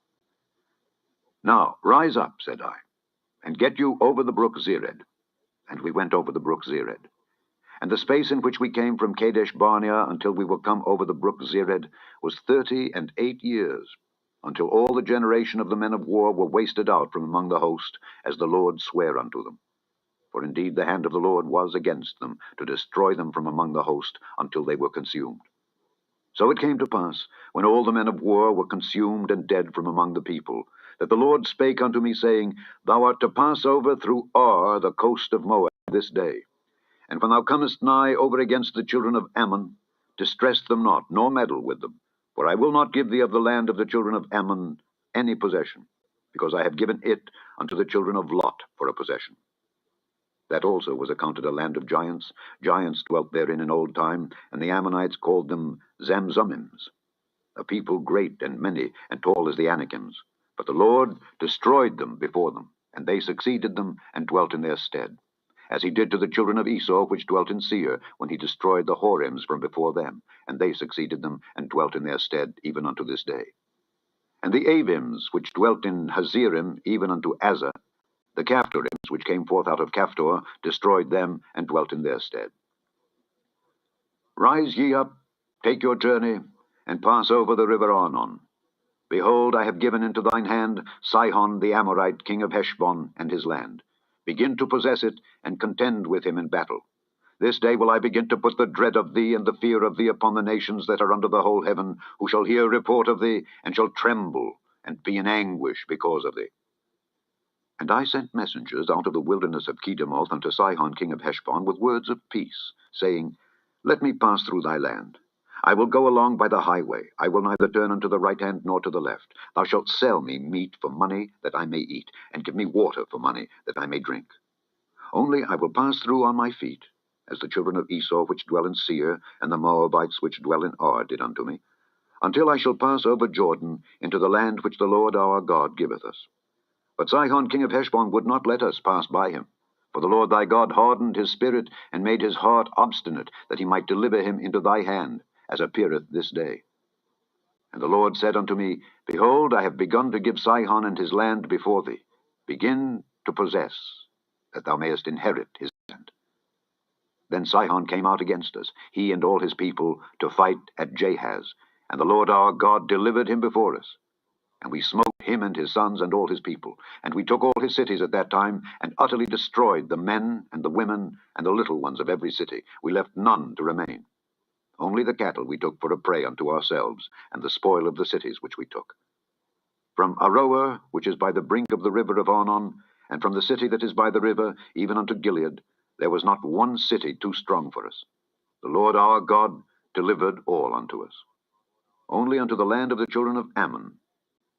Now rise up, said I, and get you over the brook Zered. And we went over the brook Zered. And the space in which we came from Kadesh Barnea until we were come over the brook Zered was 38 years, until all the generation of the men of war were wasted out from among the host, as the Lord sware unto them. For indeed the hand of the Lord was against them, to destroy them from among the host, until they were consumed. So it came to pass, when all the men of war were consumed and dead from among the people, that the Lord spake unto me, saying, Thou art to pass over through Ar, the coast of Moab, this day. And when thou comest nigh over against the children of Ammon, distress them not, nor meddle with them. For I will not give thee of the land of the children of Ammon any possession, because I have given it unto the children of Lot for a possession. That also was accounted a land of giants. Giants dwelt therein in old time, and the Ammonites called them Zamzummims, a people great and many, and tall as the Anakims. But the Lord destroyed them before them, and they succeeded them, and dwelt in their stead, as he did to the children of Esau, which dwelt in Seir, when he destroyed the Horims from before them, and they succeeded them, and dwelt in their stead, even unto this day. And the Avims, which dwelt in Hazerim, even unto Azza, the Caphtorims, which came forth out of Caphtor, destroyed them, and dwelt in their stead. Rise ye up, take your journey, and pass over the river Arnon. Behold, I have given into thine hand Sihon the Amorite, king of Heshbon, and his land. Begin to possess it, and contend with him in battle. This day will I begin to put the dread of thee and the fear of thee upon the nations that are under the whole heaven, who shall hear report of thee, and shall tremble, and be in anguish because of thee. And I sent messengers out of the wilderness of Kedemoth unto Sihon king of Heshbon with words of peace, saying, Let me pass through thy land. I will go along by the highway. I will neither turn unto the right hand nor to the left. Thou shalt sell me meat for money that I may eat, and give me water for money that I may drink. Only I will pass through on my feet, as the children of Esau which dwell in Seir, and the Moabites which dwell in Ar did unto me, until I shall pass over Jordan into the land which the Lord our God giveth us. But Sihon king of Heshbon would not let us pass by him. For the Lord thy God hardened his spirit, and made his heart obstinate, that he might deliver him into thy hand, as appeareth this day. And the Lord said unto me, Behold, I have begun to give Sihon and his land before thee. Begin to possess, that thou mayest inherit his land. Then Sihon came out against us, he and all his people, to fight at Jahaz, and the Lord our God delivered him before us. And we smote him and his sons and all his people. And we took all his cities at that time, and utterly destroyed the men and the women and the little ones of every city. We left none to remain. Only the cattle we took for a prey unto ourselves, and the spoil of the cities which we took. From Aroer, which is by the brink of the river of Arnon, and from the city that is by the river, even unto Gilead, there was not one city too strong for us. The Lord our God delivered all unto us. Only unto the land of the children of Ammon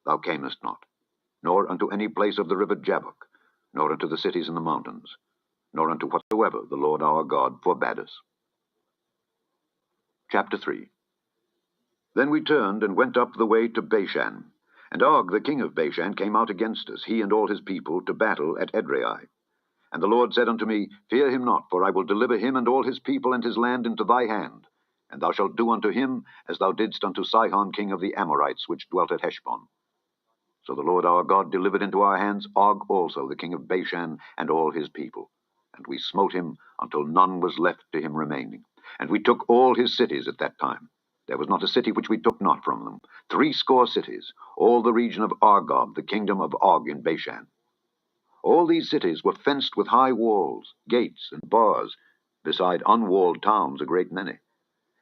thou camest not, nor unto any place of the river Jabbok, nor unto the cities in the mountains, nor unto whatsoever the Lord our God forbade us. Chapter 3. Then we turned and went up the way to Bashan. And Og the king of Bashan came out against us, he and all his people, to battle at Edrei. And the Lord said unto me, Fear him not, for I will deliver him and all his people and his land into thy hand. And thou shalt do unto him as thou didst unto Sihon king of the Amorites, which dwelt at Heshbon. So the Lord our God delivered into our hands Og also, the king of Bashan, and all his people. And we smote him until none was left to him remaining. And we took all his cities at that time. There was not a city which we took not from them. 80 cities, all the region of Argob, the kingdom of Og in Bashan. All these cities were fenced with high walls, gates, and bars, beside unwalled towns a great many.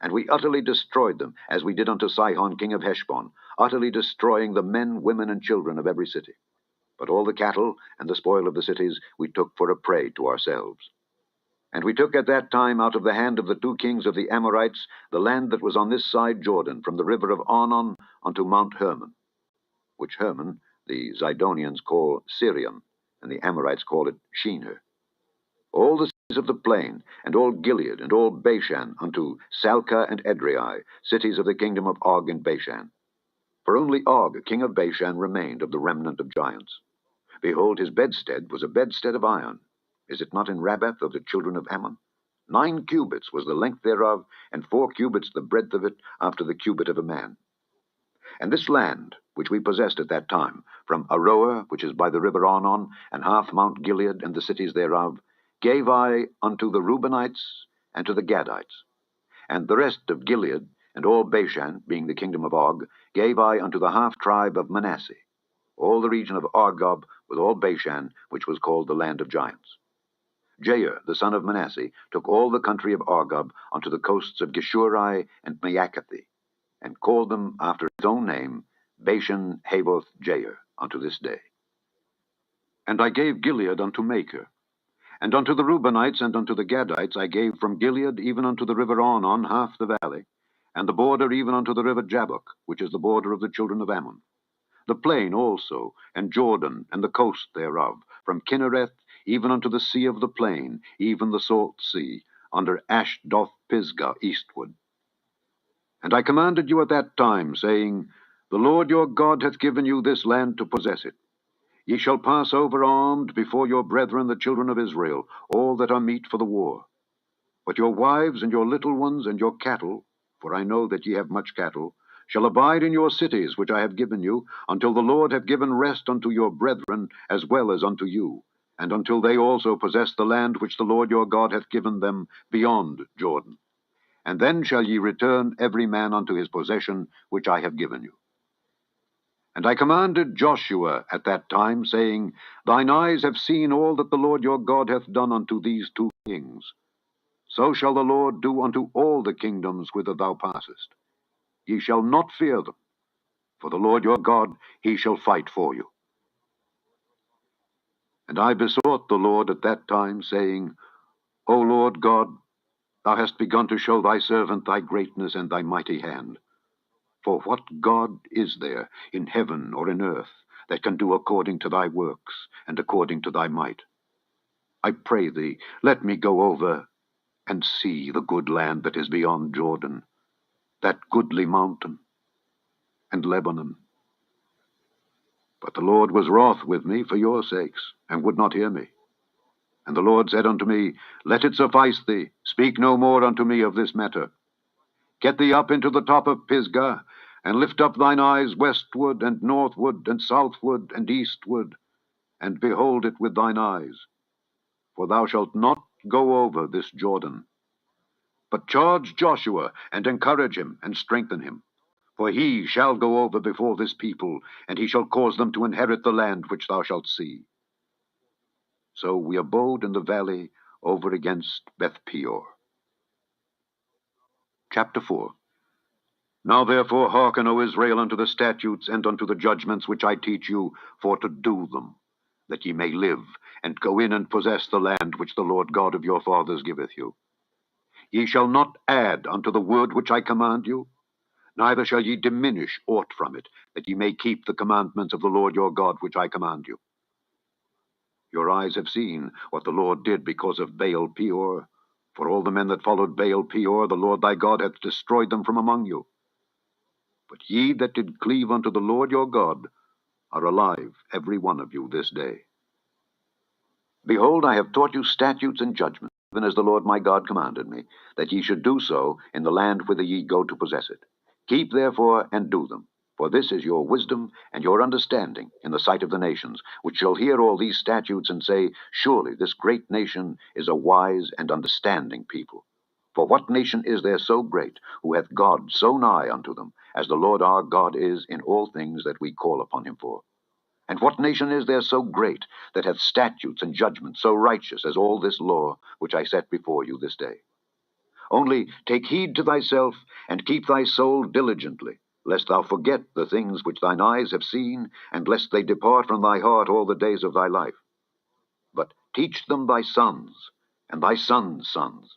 And we utterly destroyed them, as we did unto Sihon king of Heshbon, utterly destroying the men, women, and children of every city. But all the cattle and the spoil of the cities we took for a prey to ourselves. And we took at that time out of the hand of the 2 kings of the Amorites the land that was on this side Jordan, from the river of Arnon unto Mount Hermon, which Hermon the Zidonians call Sirion, and the Amorites call it Shinher. All the cities of the plain, and all Gilead, and all Bashan, unto Salcah and Edrei, cities of the kingdom of Og in Bashan. For only Og, king of Bashan, remained of the remnant of giants. Behold, his bedstead was a bedstead of iron. Is it not in Rabbath of the children of Ammon? 9 cubits was the length thereof, and 4 cubits the breadth of it, after the cubit of a man. And this land, which we possessed at that time, from Aroer, which is by the river Arnon, and half Mount Gilead, and the cities thereof, gave I unto the Reubenites and to the Gadites. And the rest of Gilead, and all Bashan, being the kingdom of Og, gave I unto the half tribe of Manasseh, all the region of Argob, with all Bashan, which was called the land of giants. Jair, the son of Manasseh, took all the country of Argob unto the coasts of Geshuri and Maacathi, and called them after his own name, Bashan Havoth Jair, unto this day. And I gave Gilead unto Machir. And unto the Reubenites and unto the Gadites I gave from Gilead even unto the river Arnon half the valley, and the border even unto the river Jabbok, which is the border of the children of Ammon. The plain also, and Jordan, and the coast thereof, from Kinnereth even unto the sea of the plain, even the salt sea, under Ashdoth Pisgah eastward. And I commanded you at that time, saying, The Lord your God hath given you this land to possess it. Ye shall pass over armed before your brethren the children of Israel, all that are meet for the war. But your wives and your little ones and your cattle, for I know that ye have much cattle, shall abide in your cities which I have given you, until the Lord have given rest unto your brethren as well as unto you, and until they also possess the land which the Lord your God hath given them beyond Jordan. And then shall ye return every man unto his possession which I have given you. And I commanded Joshua at that time, saying, Thine eyes have seen all that the Lord your God hath done unto these 2 kings. So shall the Lord do unto all the kingdoms whither thou passest. Ye shall not fear them, for the Lord your God, he shall fight for you. And I besought the Lord at that time, saying, O Lord God, thou hast begun to show thy servant thy greatness and thy mighty hand. For what God is there in heaven or in earth that can do according to thy works and according to thy might? I pray thee, let me go over and see the good land that is beyond Jordan, that goodly mountain, and Lebanon. But the Lord was wroth with me for your sakes, and would not hear me. And the Lord said unto me, Let it suffice thee, speak no more unto me of this matter. Get thee up into the top of Pisgah, and lift up thine eyes westward, and northward, and southward, and eastward, and behold it with thine eyes. For thou shalt not go over this Jordan. But charge Joshua, and encourage him, and strengthen him. For he shall go over before this people, and he shall cause them to inherit the land which thou shalt see. So we abode in the valley over against Beth Peor. Chapter 4. Now therefore hearken, O Israel, unto the statutes and unto the judgments which I teach you, for to do them, that ye may live, and go in and possess the land which the Lord God of your fathers giveth you. Ye shall not add unto the word which I command you, neither shall ye diminish aught from it, that ye may keep the commandments of the Lord your God which I command you. Your eyes have seen what the Lord did because of Baal Peor. For all the men that followed Baal Peor, the Lord thy God hath destroyed them from among you. But ye that did cleave unto the Lord your God are alive, every one of you, this day. Behold, I have taught you statutes and judgments, even as the Lord my God commanded me, that ye should do so in the land whither ye go to possess it. Keep therefore and do them, for this is your wisdom and your understanding in the sight of the nations, which shall hear all these statutes and say, Surely this great nation is a wise and understanding people. For what nation is there so great, who hath God so nigh unto them, as the Lord our God is in all things that we call upon him for? And what nation is there so great, that hath statutes and judgments so righteous as all this law which I set before you this day? Only take heed to thyself, and keep thy soul diligently, lest thou forget the things which thine eyes have seen, and lest they depart from thy heart all the days of thy life. But teach them thy sons, and thy sons' sons,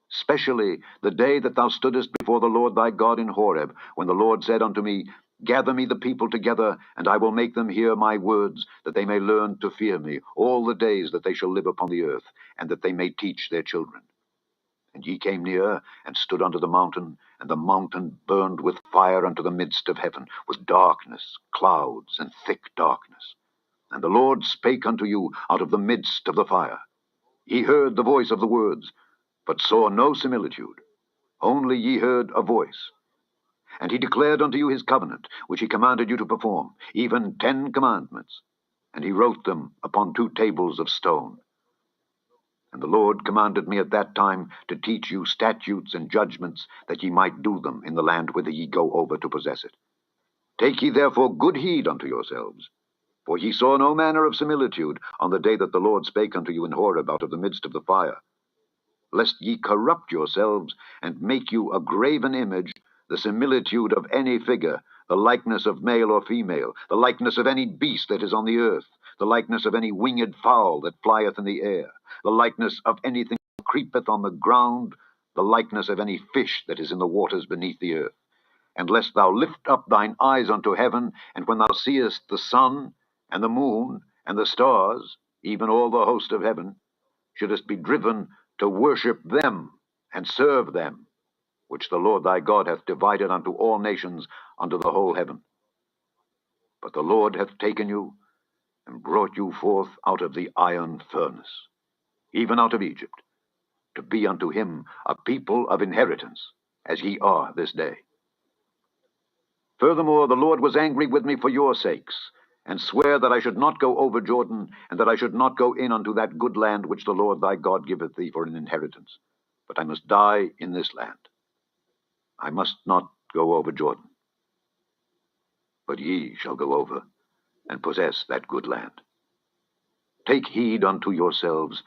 specially the day that thou stoodest before the Lord thy God in Horeb, when the Lord said unto me, Gather me the people together, and I will make them hear my words, that they may learn to fear me all the days that they shall live upon the earth, and that they may teach their children. And ye came near, and stood under the mountain, and the mountain burned with fire unto the midst of heaven, with darkness, clouds, and thick darkness. And the Lord spake unto you out of the midst of the fire. Ye heard the voice of the words, but saw no similitude, only ye heard a voice. And he declared unto you his covenant, which he commanded you to perform, even 10 commandments. And he wrote them upon 2 tables of stone. And the Lord commanded me at that time to teach you statutes and judgments, that ye might do them in the land whither ye go over to possess it. Take ye therefore good heed unto yourselves, for ye saw no manner of similitude on the day that the Lord spake unto you in Horeb out of the midst of the fire, lest ye corrupt yourselves, and make you a graven image, the similitude of any figure, the likeness of male or female, the likeness of any beast that is on the earth, the likeness of any winged fowl that flieth in the air, the likeness of anything that creepeth on the ground, the likeness of any fish that is in the waters beneath the earth. And lest thou lift up thine eyes unto heaven, and when thou seest the sun, and the moon, and the stars, even all the host of heaven, shouldest be driven to worship them, and serve them, which the Lord thy God hath divided unto all nations under the whole heaven. But the Lord hath taken you, and brought you forth out of the iron furnace, even out of Egypt, to be unto him a people of inheritance, as ye are this day. Furthermore, the Lord was angry with me for your sakes, and sware that I should not go over Jordan, and that I should not go in unto that good land which the Lord thy God giveth thee for an inheritance, but I must die in this land. I must not go over Jordan, but ye shall go over, and possess that good land. Take heed unto yourselves,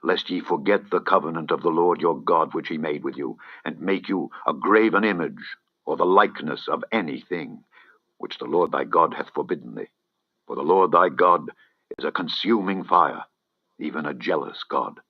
lest ye forget the covenant of the Lord your God which he made with you, and make you a graven image, or the likeness of anything, which the Lord thy God hath forbidden thee. For the Lord thy God is a consuming fire, even a jealous God.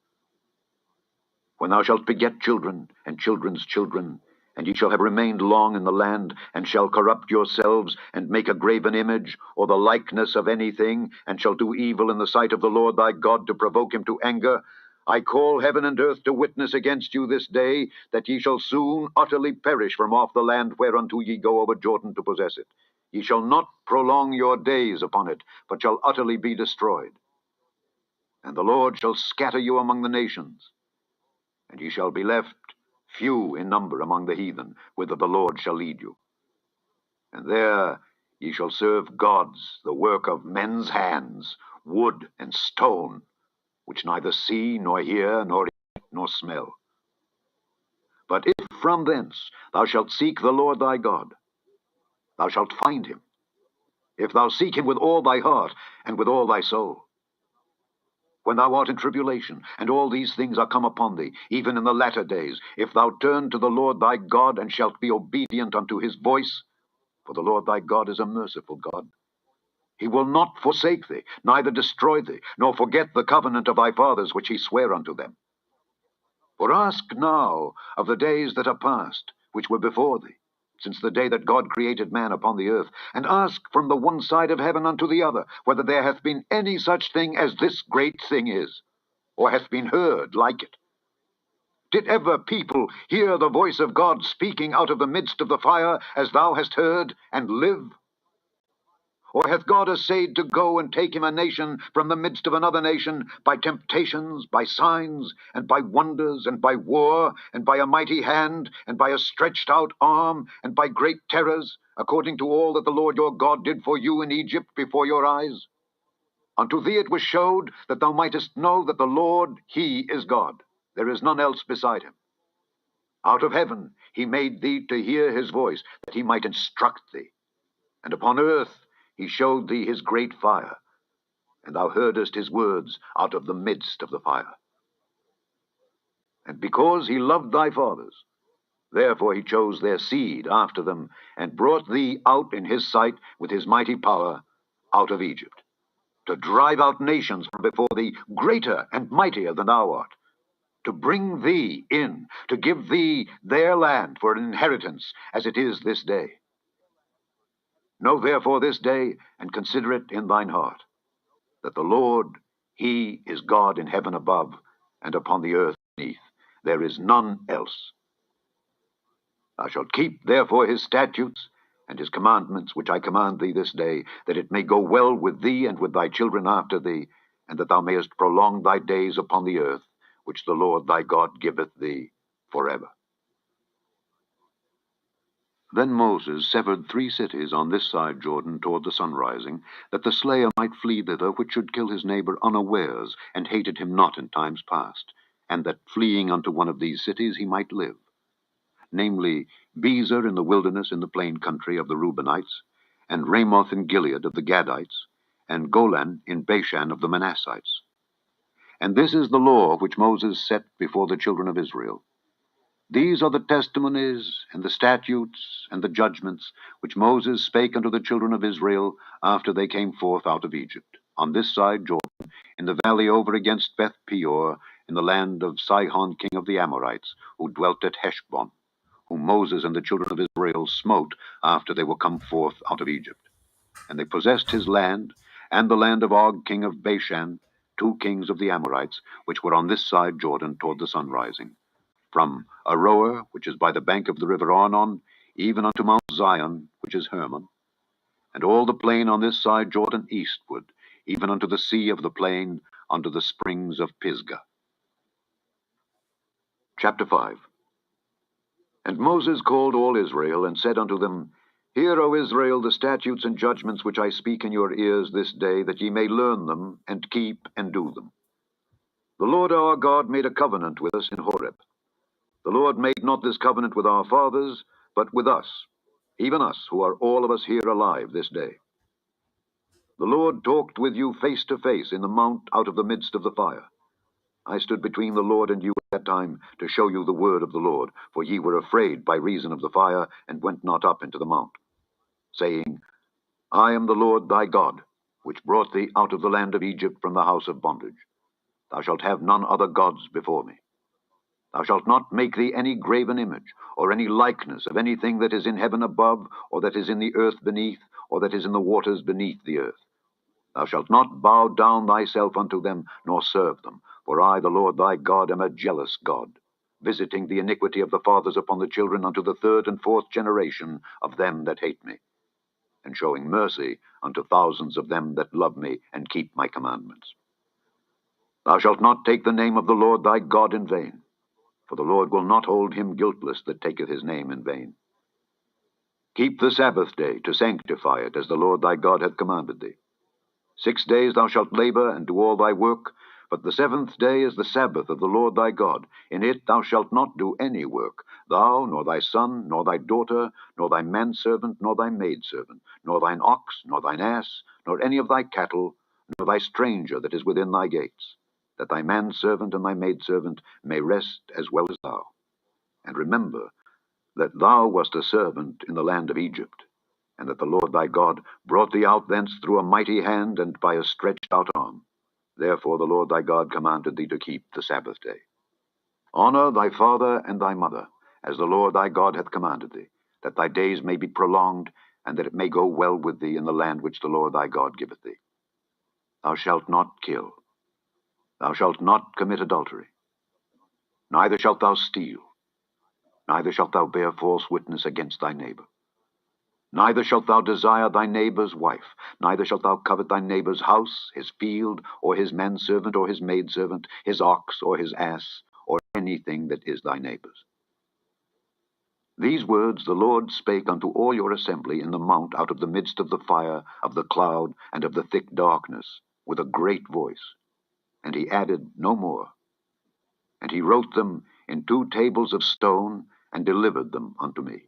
when thou shalt beget children, and children's children, and ye shall have remained long in the land, and shall corrupt yourselves, and make a graven image, or the likeness of anything, and shall do evil in the sight of the Lord thy God, to provoke him to anger, I call heaven and earth to witness against you this day, that ye shall soon utterly perish from off the land whereunto ye go over Jordan to possess it. Ye shall not prolong your days upon it, but shall utterly be destroyed. And the Lord shall scatter you among the nations, and ye shall be left few in number among the heathen, whither the Lord shall lead you. And there ye shall serve gods, the work of men's hands, wood and stone, which neither see, nor hear, nor eat, nor smell. But if from thence thou shalt seek the Lord thy God, thou shalt find him, if thou seek him with all thy heart and with all thy soul. When thou art in tribulation, and all these things are come upon thee, even in the latter days, if thou turn to the Lord thy God, and shalt be obedient unto his voice, for the Lord thy God is a merciful God. He will not forsake thee, neither destroy thee, nor forget the covenant of thy fathers which he sware unto them. For ask now of the days that are past, which were before thee, since the day that God created man upon the earth, and ask from the one side of heaven unto the other, whether there hath been any such thing as this great thing is, or hath been heard like it. Did ever people hear the voice of God speaking out of the midst of the fire, as thou hast heard, and live? Or hath God essayed to go and take him a nation from the midst of another nation, by temptations, by signs, and by wonders, and by war, and by a mighty hand, and by a stretched out arm, and by great terrors, according to all that the Lord your God did for you in Egypt before your eyes? Unto thee it was showed, that thou mightest know that the Lord, he is God. There is none else beside him. Out of heaven he made thee to hear his voice, that he might instruct thee. And upon earth he showed thee his great fire, and thou heardest his words out of the midst of the fire. And because he loved thy fathers, therefore he chose their seed after them, and brought thee out in his sight with his mighty power out of Egypt, to drive out nations from before thee, greater and mightier than thou art, to bring thee in, to give thee their land for an inheritance, as it is this day. Know therefore this day, and consider it in thine heart, that the Lord, he is God in heaven above, and upon the earth beneath. There is none else. Thou shalt keep therefore his statutes and his commandments, which I command thee this day, that it may go well with thee and with thy children after thee, and that thou mayest prolong thy days upon the earth, which the Lord thy God giveth thee forever. Then Moses severed 3 cities on this side Jordan toward the sunrising, that the slayer might flee thither which should kill his neighbor unawares, and hated him not in times past, and that fleeing unto one of these cities he might live. Namely, Bezer in the wilderness in the plain country of the Reubenites, and Ramoth in Gilead of the Gadites, and Golan in Bashan of the Manassites. And this is the law which Moses set before the children of Israel. These are the testimonies, and the statutes, and the judgments, which Moses spake unto the children of Israel after they came forth out of Egypt, on this side Jordan, in the valley over against Beth Peor, in the land of Sihon king of the Amorites, who dwelt at Heshbon, whom Moses and the children of Israel smote after they were come forth out of Egypt. And they possessed his land, and the land of Og king of Bashan, 2 kings of the Amorites, which were on this side Jordan toward the sunrising, from Aroer, which is by the bank of the river Arnon, even unto Mount Zion, which is Hermon, and all the plain on this side Jordan eastward, even unto the sea of the plain, unto the springs of Pisgah. Chapter 5. And Moses called all Israel, and said unto them, Hear, O Israel, the statutes and judgments which I speak in your ears this day, that ye may learn them, and keep and do them. The Lord our God made a covenant with us in Horeb. The Lord made not this covenant with our fathers, but with us, even us, who are all of us here alive this day. The Lord talked with you face to face in the mount out of the midst of the fire. I stood between the Lord and you at that time, to show you the word of the Lord, for ye were afraid by reason of the fire, and went not up into the mount, saying, I am the Lord thy God, which brought thee out of the land of Egypt from the house of bondage. Thou shalt have none other gods before me. Thou shalt not make thee any graven image, or any likeness of anything that is in heaven above, or that is in the earth beneath, or that is in the waters beneath the earth. Thou shalt not bow down thyself unto them, nor serve them. For I, the Lord thy God, am a jealous God, visiting the iniquity of the fathers upon the children unto the third and fourth generation of them that hate me, and showing mercy unto thousands of them that love me and keep my commandments. Thou shalt not take the name of the Lord thy God in vain, for the Lord will not hold him guiltless that taketh his name in vain. Keep the Sabbath day to sanctify it, as the Lord thy God hath commanded thee. 6 days thou shalt labor and do all thy work, but the seventh day is the Sabbath of the Lord thy God. In it thou shalt not do any work, thou, nor thy son, nor thy daughter, nor thy manservant, nor thy maidservant, nor thine ox, nor thine ass, nor any of thy cattle, nor thy stranger that is within thy gates, that thy manservant and thy maidservant may rest as well as thou. And remember that thou wast a servant in the land of Egypt, and that the Lord thy God brought thee out thence through a mighty hand and by a stretched out arm. Therefore the Lord thy God commanded thee to keep the Sabbath day. Honor thy father and thy mother, as the Lord thy God hath commanded thee, that thy days may be prolonged, and that it may go well with thee in the land which the Lord thy God giveth thee. Thou shalt not kill. Thou shalt not commit adultery. Neither shalt thou steal. Neither shalt thou bear false witness against thy neighbor. Neither shalt thou desire thy neighbor's wife. Neither shalt thou covet thy neighbor's house, his field, or his manservant, or his maidservant, his ox, or his ass, or anything that is thy neighbor's. These words the Lord spake unto all your assembly in the mount out of the midst of the fire, of the cloud, and of the thick darkness, with a great voice. And he added no more. And he wrote them in 2 tables of stone, and delivered them unto me.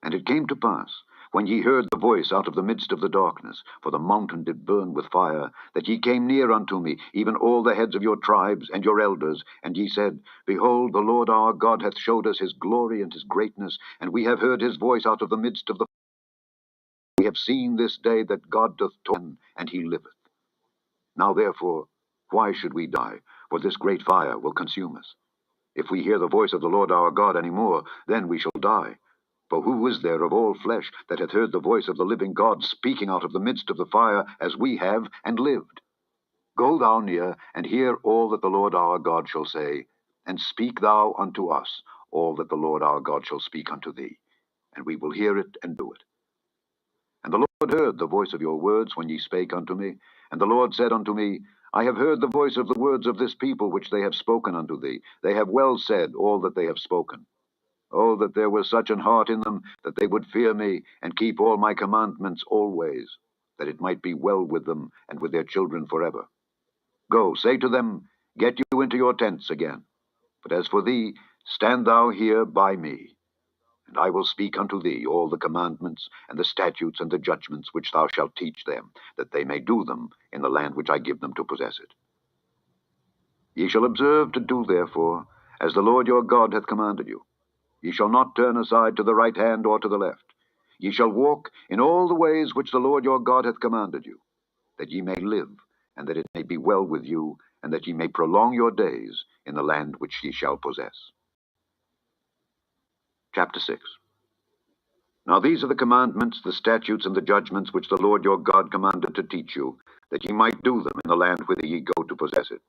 And it came to pass, when ye heard the voice out of the midst of the darkness, for the mountain did burn with fire, that ye came near unto me, even all the heads of your tribes and your elders, and ye said, Behold, the Lord our God hath showed us his glory and his greatness, and we have heard his voice out of the midst of the fire. We have seen this day that God doth torment, and he liveth. Now therefore, why should we die? For this great fire will consume us. If we hear the voice of the Lord our God any more, then we shall die. For who is there of all flesh that hath heard the voice of the living God speaking out of the midst of the fire, as we have, and lived? Go thou near, and hear all that the Lord our God shall say, and speak thou unto us all that the Lord our God shall speak unto thee, and we will hear it and do it. And the Lord heard the voice of your words when ye spake unto me. And the Lord said unto me, I have heard the voice of the words of this people which they have spoken unto thee. They have well said all that they have spoken. Oh, that there was such an heart in them, that they would fear me, and keep all my commandments always, that it might be well with them, and with their children forever. Go, say to them, Get you into your tents again. But as for thee, stand thou here by me, and I will speak unto thee all the commandments, and the statutes, and the judgments which thou shalt teach them, that they may do them in the land which I give them to possess it. Ye shall observe to do therefore, as the Lord your God hath commanded you. Ye shall not turn aside to the right hand or to the left. Ye shall walk in all the ways which the Lord your God hath commanded you, that ye may live, and that it may be well with you, and that ye may prolong your days in the land which ye shall possess. Chapter 6. Now these are the commandments, the statutes, and the judgments which the Lord your God commanded to teach you, that ye might do them in the land whither ye go to possess it,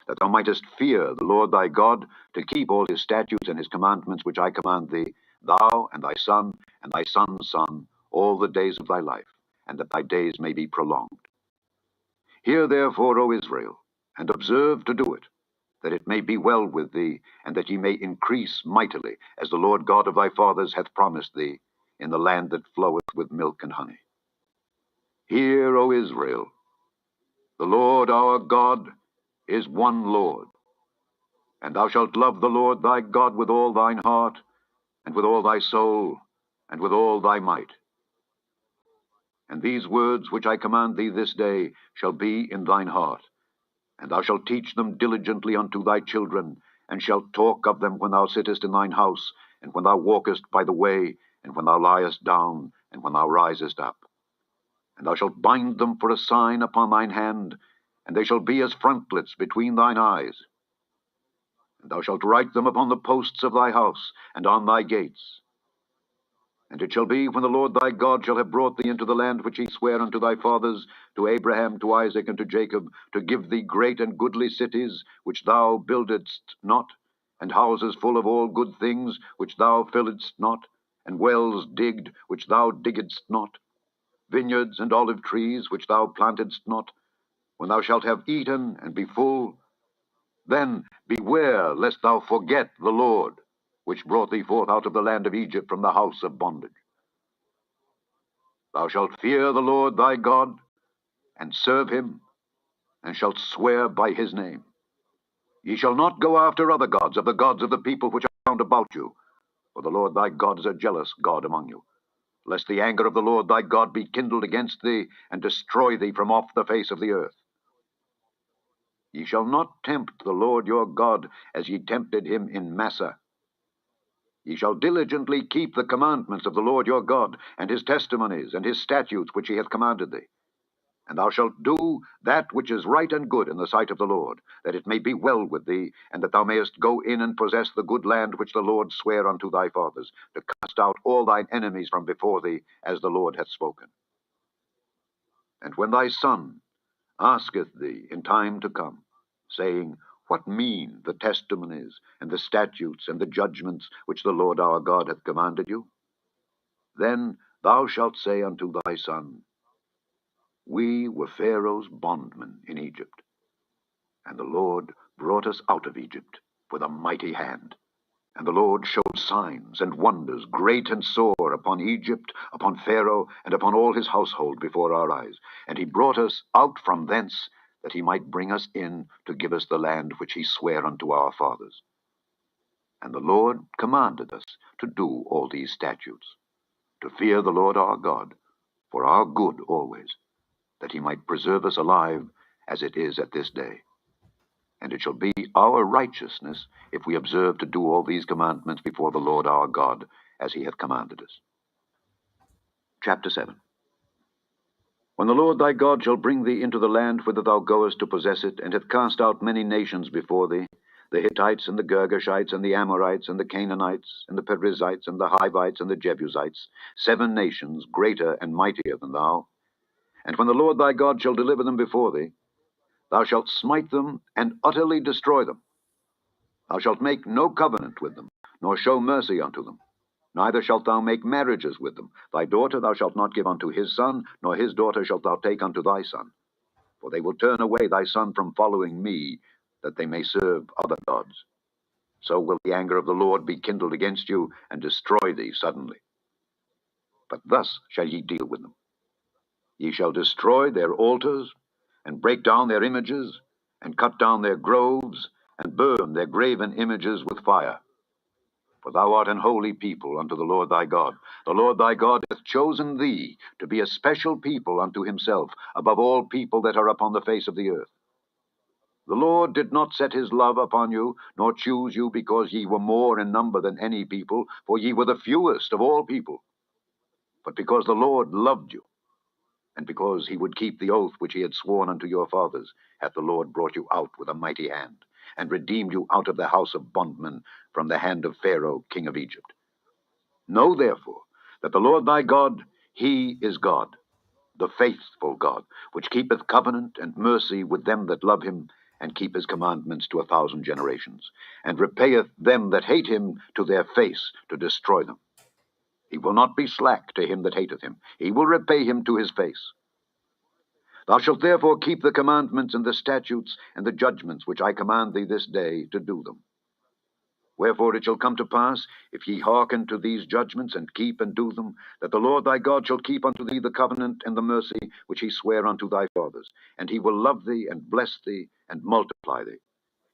that thou mightest fear the Lord thy God, to keep all his statutes and his commandments which I command thee, thou and thy son and thy son's son, all the days of thy life, and that thy days may be prolonged. Hear therefore, O Israel, and observe to do it, that it may be well with thee, and that ye may increase mightily, as the Lord God of thy fathers hath promised thee, in the land that floweth with milk and honey. Hear, O Israel, the Lord our God is one Lord. And thou shalt love the Lord thy God with all thine heart, and with all thy soul, and with all thy might. And these words which I command thee this day shall be in thine heart, and thou shalt teach them diligently unto thy children, and shalt talk of them when thou sittest in thine house, and when thou walkest by the way, and when thou liest down, and when thou risest up. And thou shalt bind them for a sign upon thine hand, and they shall be as frontlets between thine eyes. and thou shalt write them upon the posts of thy house, and on thy gates. And it shall be, when the Lord thy God shall have brought thee into the land which he sware unto thy fathers, to Abraham, to Isaac, and to Jacob, to give thee great and goodly cities, which thou buildedst not, and houses full of all good things, which thou filledst not, and wells digged, which thou diggedst not, vineyards and olive trees, which thou plantedst not, when thou shalt have eaten and be full, then beware lest thou forget the Lord, which brought thee forth out of the land of Egypt from the house of bondage. Thou shalt fear the Lord thy God, and serve him, and shalt swear by his name. Ye shall not go after other gods, of the gods of the people which are round about you, for the Lord thy God is a jealous God among you, lest the anger of the Lord thy God be kindled against thee, and destroy thee from off the face of the earth. Ye shall not tempt the Lord your God, as ye tempted him in Massah. Ye shall diligently keep the commandments of the Lord your God, and his testimonies, and his statutes which he hath commanded thee. And thou shalt do that which is right and good in the sight of the Lord, that it may be well with thee, and that thou mayest go in and possess the good land which the Lord sware unto thy fathers, to cast out all thine enemies from before thee, as the Lord hath spoken. And when thy son asketh thee in time to come, saying, What mean the testimonies, and the statutes, and the judgments which the Lord our God hath commanded you? Then thou shalt say unto thy son, We were Pharaoh's bondmen in Egypt, and the Lord brought us out of Egypt with a mighty hand. And the Lord showed signs and wonders great and sore upon Egypt, upon Pharaoh, and upon all his household before our eyes. And he brought us out from thence, that he might bring us in to give us the land which he sware unto our fathers. And the Lord commanded us to do all these statutes, to fear the Lord our God, for our good always, that he might preserve us alive, as it is at this day. And it shall be our righteousness, if we observe to do all these commandments before the Lord our God, as he hath commanded us. Chapter 7. When the Lord thy God shall bring thee into the land whither thou goest to possess it, and hath cast out many nations before thee, the Hittites, and the Girgashites, and the Amorites, and the Canaanites, and the Perizzites, and the Hivites, and the Jebusites, 7 nations greater and mightier than thou, and when the Lord thy God shall deliver them before thee, thou shalt smite them and utterly destroy them. Thou shalt make no covenant with them, nor show mercy unto them. Neither shalt thou make marriages with them. Thy daughter thou shalt not give unto his son, nor his daughter shalt thou take unto thy son. For they will turn away thy son from following me, that they may serve other gods. So will the anger of the Lord be kindled against you, and destroy thee suddenly. But thus shall ye deal with them. Ye shall destroy their altars, and break down their images, and cut down their groves, and burn their graven images with fire. For thou art an holy people unto the Lord thy God. The Lord thy God hath chosen thee to be a special people unto himself, above all people that are upon the face of the earth. The Lord did not set his love upon you, nor choose you because ye were more in number than any people, for ye were the fewest of all people, but because the Lord loved you, and because he would keep the oath which he had sworn unto your fathers, hath the Lord brought you out with a mighty hand, and redeemed you out of the house of bondmen, from the hand of Pharaoh king of Egypt. Know therefore that the Lord thy God, he is God, the faithful God, which keepeth covenant and mercy with them that love him, and keep his commandments to 1,000 generations, and repayeth them that hate him to their face, to destroy them. He will not be slack to him that hateth him. He will repay him to his face. Thou shalt therefore keep the commandments and the statutes and the judgments which I command thee this day, to do them. Wherefore it shall come to pass, if ye hearken to these judgments, and keep and do them, that the Lord thy God shall keep unto thee the covenant and the mercy which he sware unto thy fathers. And he will love thee, and bless thee, and multiply thee.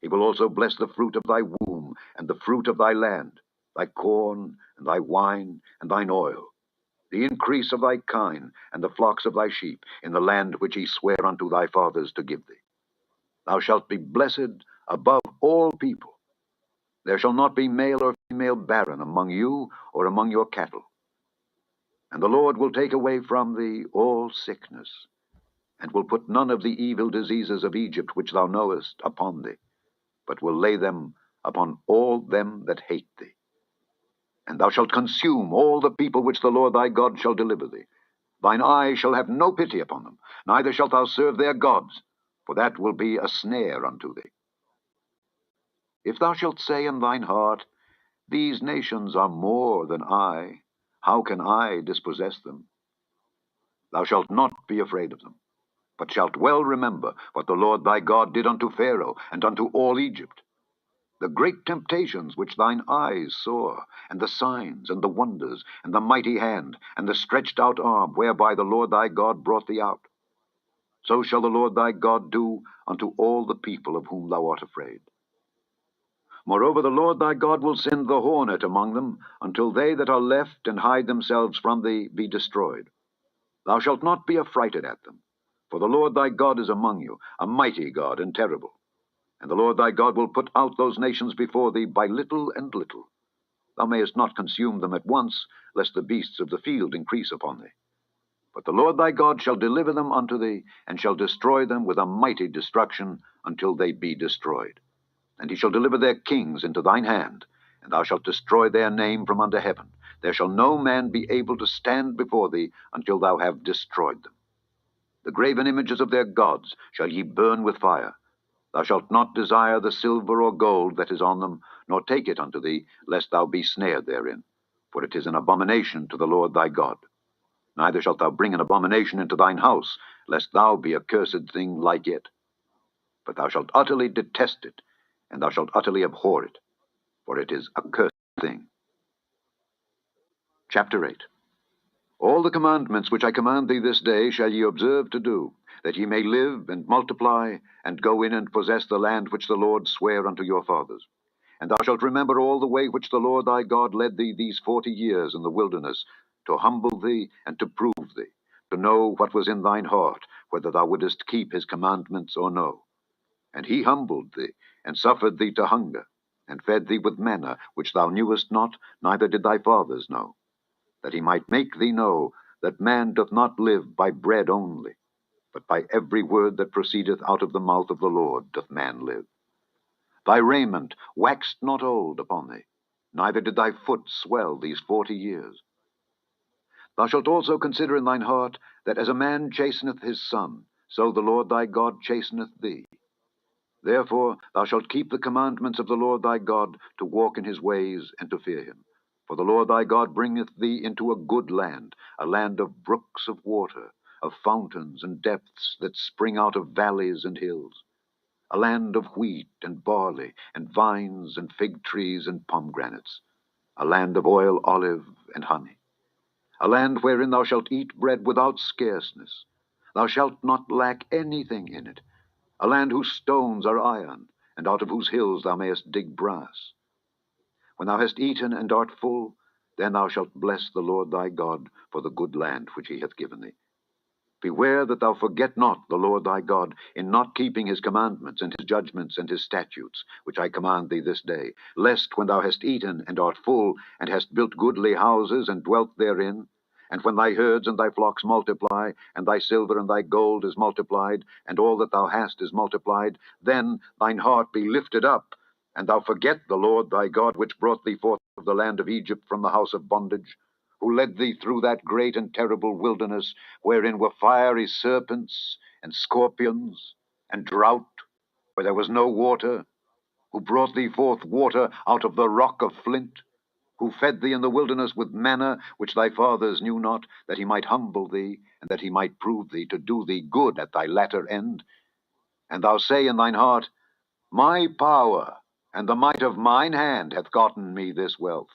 He will also bless the fruit of thy womb, and the fruit of thy land, thy corn, and thy wine, and thine oil, the increase of thy kine, and the flocks of thy sheep, in the land which he sware unto thy fathers to give thee. Thou shalt be blessed above all people. There shall not be male or female barren among you, or among your cattle. And the Lord will take away from thee all sickness, and will put none of the evil diseases of Egypt which thou knowest upon thee, but will lay them upon all them that hate thee. And thou shalt consume all the people which the Lord thy God shall deliver thee. Thine eye shall have no pity upon them, neither shalt thou serve their gods, for that will be a snare unto thee. If thou shalt say in thine heart, These nations are more than I, how can I dispossess them? Thou shalt not be afraid of them, but shalt well remember what the Lord thy God did unto Pharaoh and unto all Egypt, the great temptations which thine eyes saw, and the signs, and the wonders, and the mighty hand, and the stretched out arm, whereby the Lord thy God brought thee out. So shall the Lord thy God do unto all the people of whom thou art afraid. Moreover, the Lord thy God will send the hornet among them, until they that are left and hide themselves from thee be destroyed. Thou shalt not be affrighted at them, for the Lord thy God is among you, a mighty God and terrible. And the Lord thy God will put out those nations before thee by little and little. Thou mayest not consume them at once, lest the beasts of the field increase upon thee. But the Lord thy God shall deliver them unto thee, and shall destroy them with a mighty destruction until they be destroyed. And he shall deliver their kings into thine hand, and thou shalt destroy their name from under heaven. There shall no man be able to stand before thee until thou have destroyed them. The graven images of their gods shall ye burn with fire. Thou shalt not desire the silver or gold that is on them, nor take it unto thee, lest thou be snared therein. For it is an abomination to the Lord thy God. Neither shalt thou bring an abomination into thine house, lest thou be a cursed thing like it. But thou shalt utterly detest it, and thou shalt utterly abhor it, for it is a cursed thing. Chapter 8. All the commandments which I command thee this day shall ye observe to do, that ye may live and multiply, and go in and possess the land which the Lord sware unto your fathers. And thou shalt remember all the way which the Lord thy God led thee these 40 years in the wilderness, to humble thee and to prove thee, to know what was in thine heart, whether thou wouldest keep his commandments or no. And he humbled thee, and suffered thee to hunger, and fed thee with manna, which thou knewest not, neither did thy fathers know, that he might make thee know that man doth not live by bread only, but by every word that proceedeth out of the mouth of the Lord doth man live. Thy raiment waxed not old upon thee, neither did thy foot swell these 40 years. Thou shalt also consider in thine heart, that as a man chasteneth his son, so the Lord thy God chasteneth thee. Therefore thou shalt keep the commandments of the Lord thy God, to walk in his ways, and to fear him. For the Lord thy God bringeth thee into a good land, a land of brooks of water, of fountains and depths that spring out of valleys and hills, a land of wheat and barley, and vines and fig trees and pomegranates, a land of oil, olive, and honey, a land wherein thou shalt eat bread without scarceness. Thou shalt not lack anything in it, a land whose stones are iron, and out of whose hills thou mayest dig brass. When thou hast eaten and art full, then thou shalt bless the Lord thy God for the good land which he hath given thee. Beware that thou forget not the Lord thy God, in not keeping his commandments, and his judgments, and his statutes, which I command thee this day, lest when thou hast eaten and art full, and hast built goodly houses, and dwelt therein, and when thy herds and thy flocks multiply, and thy silver and thy gold is multiplied, and all that thou hast is multiplied, then thine heart be lifted up, and thou forget the Lord thy God, which brought thee forth of the land of Egypt from the house of bondage, who led thee through that great and terrible wilderness, wherein were fiery serpents, and scorpions, and drought, where there was no water, who brought thee forth water out of the rock of flint, who fed thee in the wilderness with manna, which thy fathers knew not, that he might humble thee, and that he might prove thee, to do thee good at thy latter end. And thou say in thine heart, My power and the might of mine hand hath gotten me this wealth.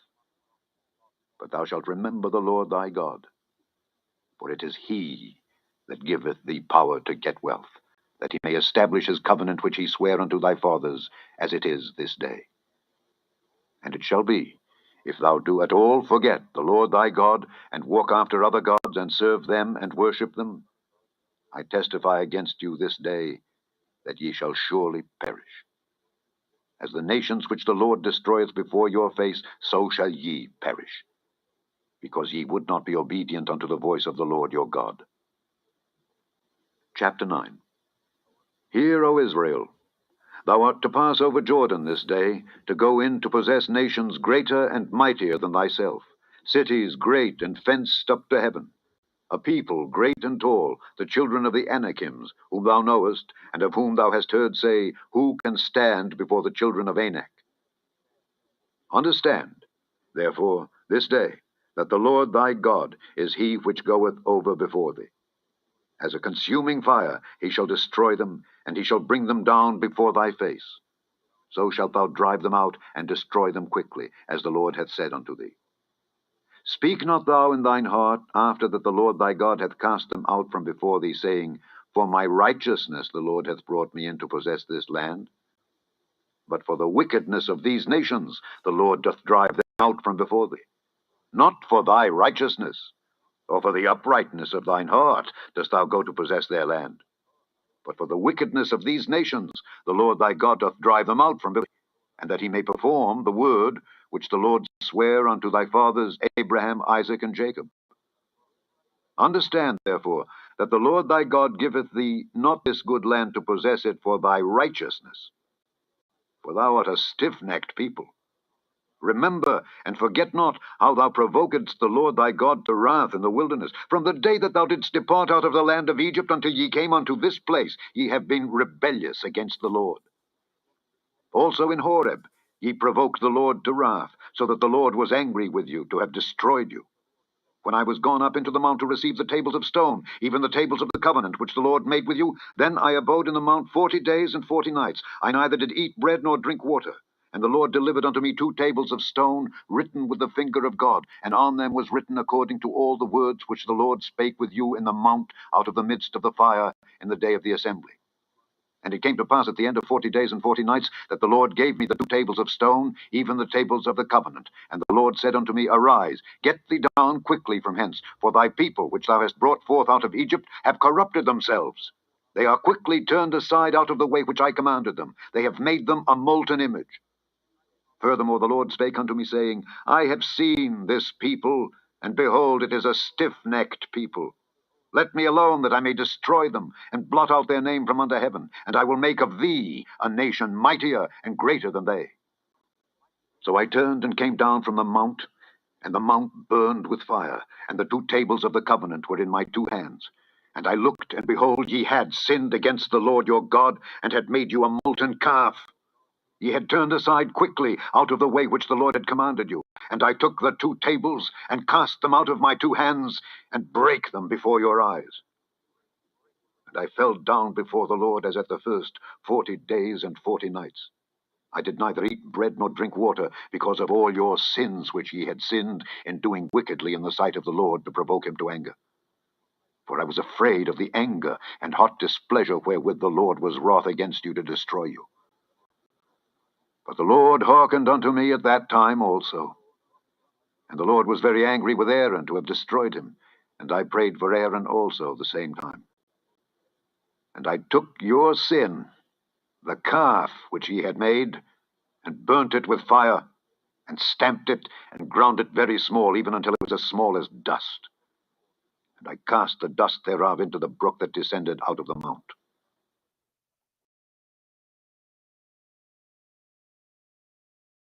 But thou shalt remember the Lord thy God, for it is he that giveth thee power to get wealth, that he may establish his covenant which he sware unto thy fathers, as it is this day. And it shall be, if thou do at all forget the Lord thy God, and walk after other gods, and serve them, and worship them, I testify against you this day, that ye shall surely perish. As the nations which the Lord destroyeth before your face, so shall ye perish, because ye would not be obedient unto the voice of the Lord your God. Chapter 9. Hear, O Israel, Thou art to pass over Jordan this day, to go in to possess nations greater and mightier than thyself, cities great and fenced up to heaven, a people great and tall, the children of the Anakims, whom thou knowest, and of whom thou hast heard say, Who can stand before the children of Anak? Understand, therefore, this day, that the Lord thy God is he which goeth over before thee. As a consuming fire he shall destroy them, and he shall bring them down before thy face. So shalt thou drive them out, and destroy them quickly, as the Lord hath said unto thee. Speak not thou in thine heart, after that the Lord thy God hath cast them out from before thee, saying, For my righteousness the Lord hath brought me in to possess this land. But for the wickedness of these nations the Lord doth drive them out from before thee. Not for thy righteousness, or for the uprightness of thine heart dost thou go to possess their land. But for the wickedness of these nations the Lord thy God doth drive them out from before thee, and that he may perform the word which the Lord sware unto thy fathers Abraham, Isaac, and Jacob. Understand, therefore, that the Lord thy God giveth thee not this good land to possess it for thy righteousness, for thou art a stiff-necked people. Remember, and forget not how thou provokedst the Lord thy God to wrath in the wilderness. From the day that thou didst depart out of the land of Egypt until ye came unto this place, ye have been rebellious against the Lord. Also in Horeb ye provoked the Lord to wrath, so that the Lord was angry with you to have destroyed you. When I was gone up into the mount to receive the tables of stone, even the tables of the covenant which the Lord made with you, then I abode in the mount 40 days and 40 nights. I neither did eat bread nor drink water. And the Lord delivered unto me 2 tables of stone, written with the finger of God, and on them was written according to all the words which the Lord spake with you in the mount out of the midst of the fire in the day of the assembly. And it came to pass at the end of 40 days and 40 nights that the Lord gave me the 2 tables of stone, even the tables of the covenant. And the Lord said unto me, Arise, get thee down quickly from hence, for thy people which thou hast brought forth out of Egypt have corrupted themselves. They are quickly turned aside out of the way which I commanded them. They have made them a molten image. Furthermore the Lord spake unto me, saying, I have seen this people, and behold, it is a stiff-necked people. Let me alone, that I may destroy them, and blot out their name from under heaven, and I will make of thee a nation mightier and greater than they. So I turned and came down from the mount, and the mount burned with fire, and the 2 tables of the covenant were in my 2 hands. And I looked, and behold, ye had sinned against the Lord your God, and had made you a molten calf. Ye had turned aside quickly out of the way which the Lord had commanded you. And I took the 2 tables, and cast them out of my 2 hands, and brake them before your eyes. And I fell down before the Lord as at the first 40 days and 40 nights. I did neither eat bread nor drink water, because of all your sins which ye had sinned in doing wickedly in the sight of the Lord to provoke him to anger. For I was afraid of the anger and hot displeasure wherewith the Lord was wroth against you to destroy you. But the Lord hearkened unto me at that time also. And the Lord was very angry with Aaron to have destroyed him, and I prayed for Aaron also the same time. And I took your sin, the calf which ye had made, and burnt it with fire, and stamped it, and ground it very small, even until it was as small as dust. And I cast the dust thereof into the brook that descended out of the mount.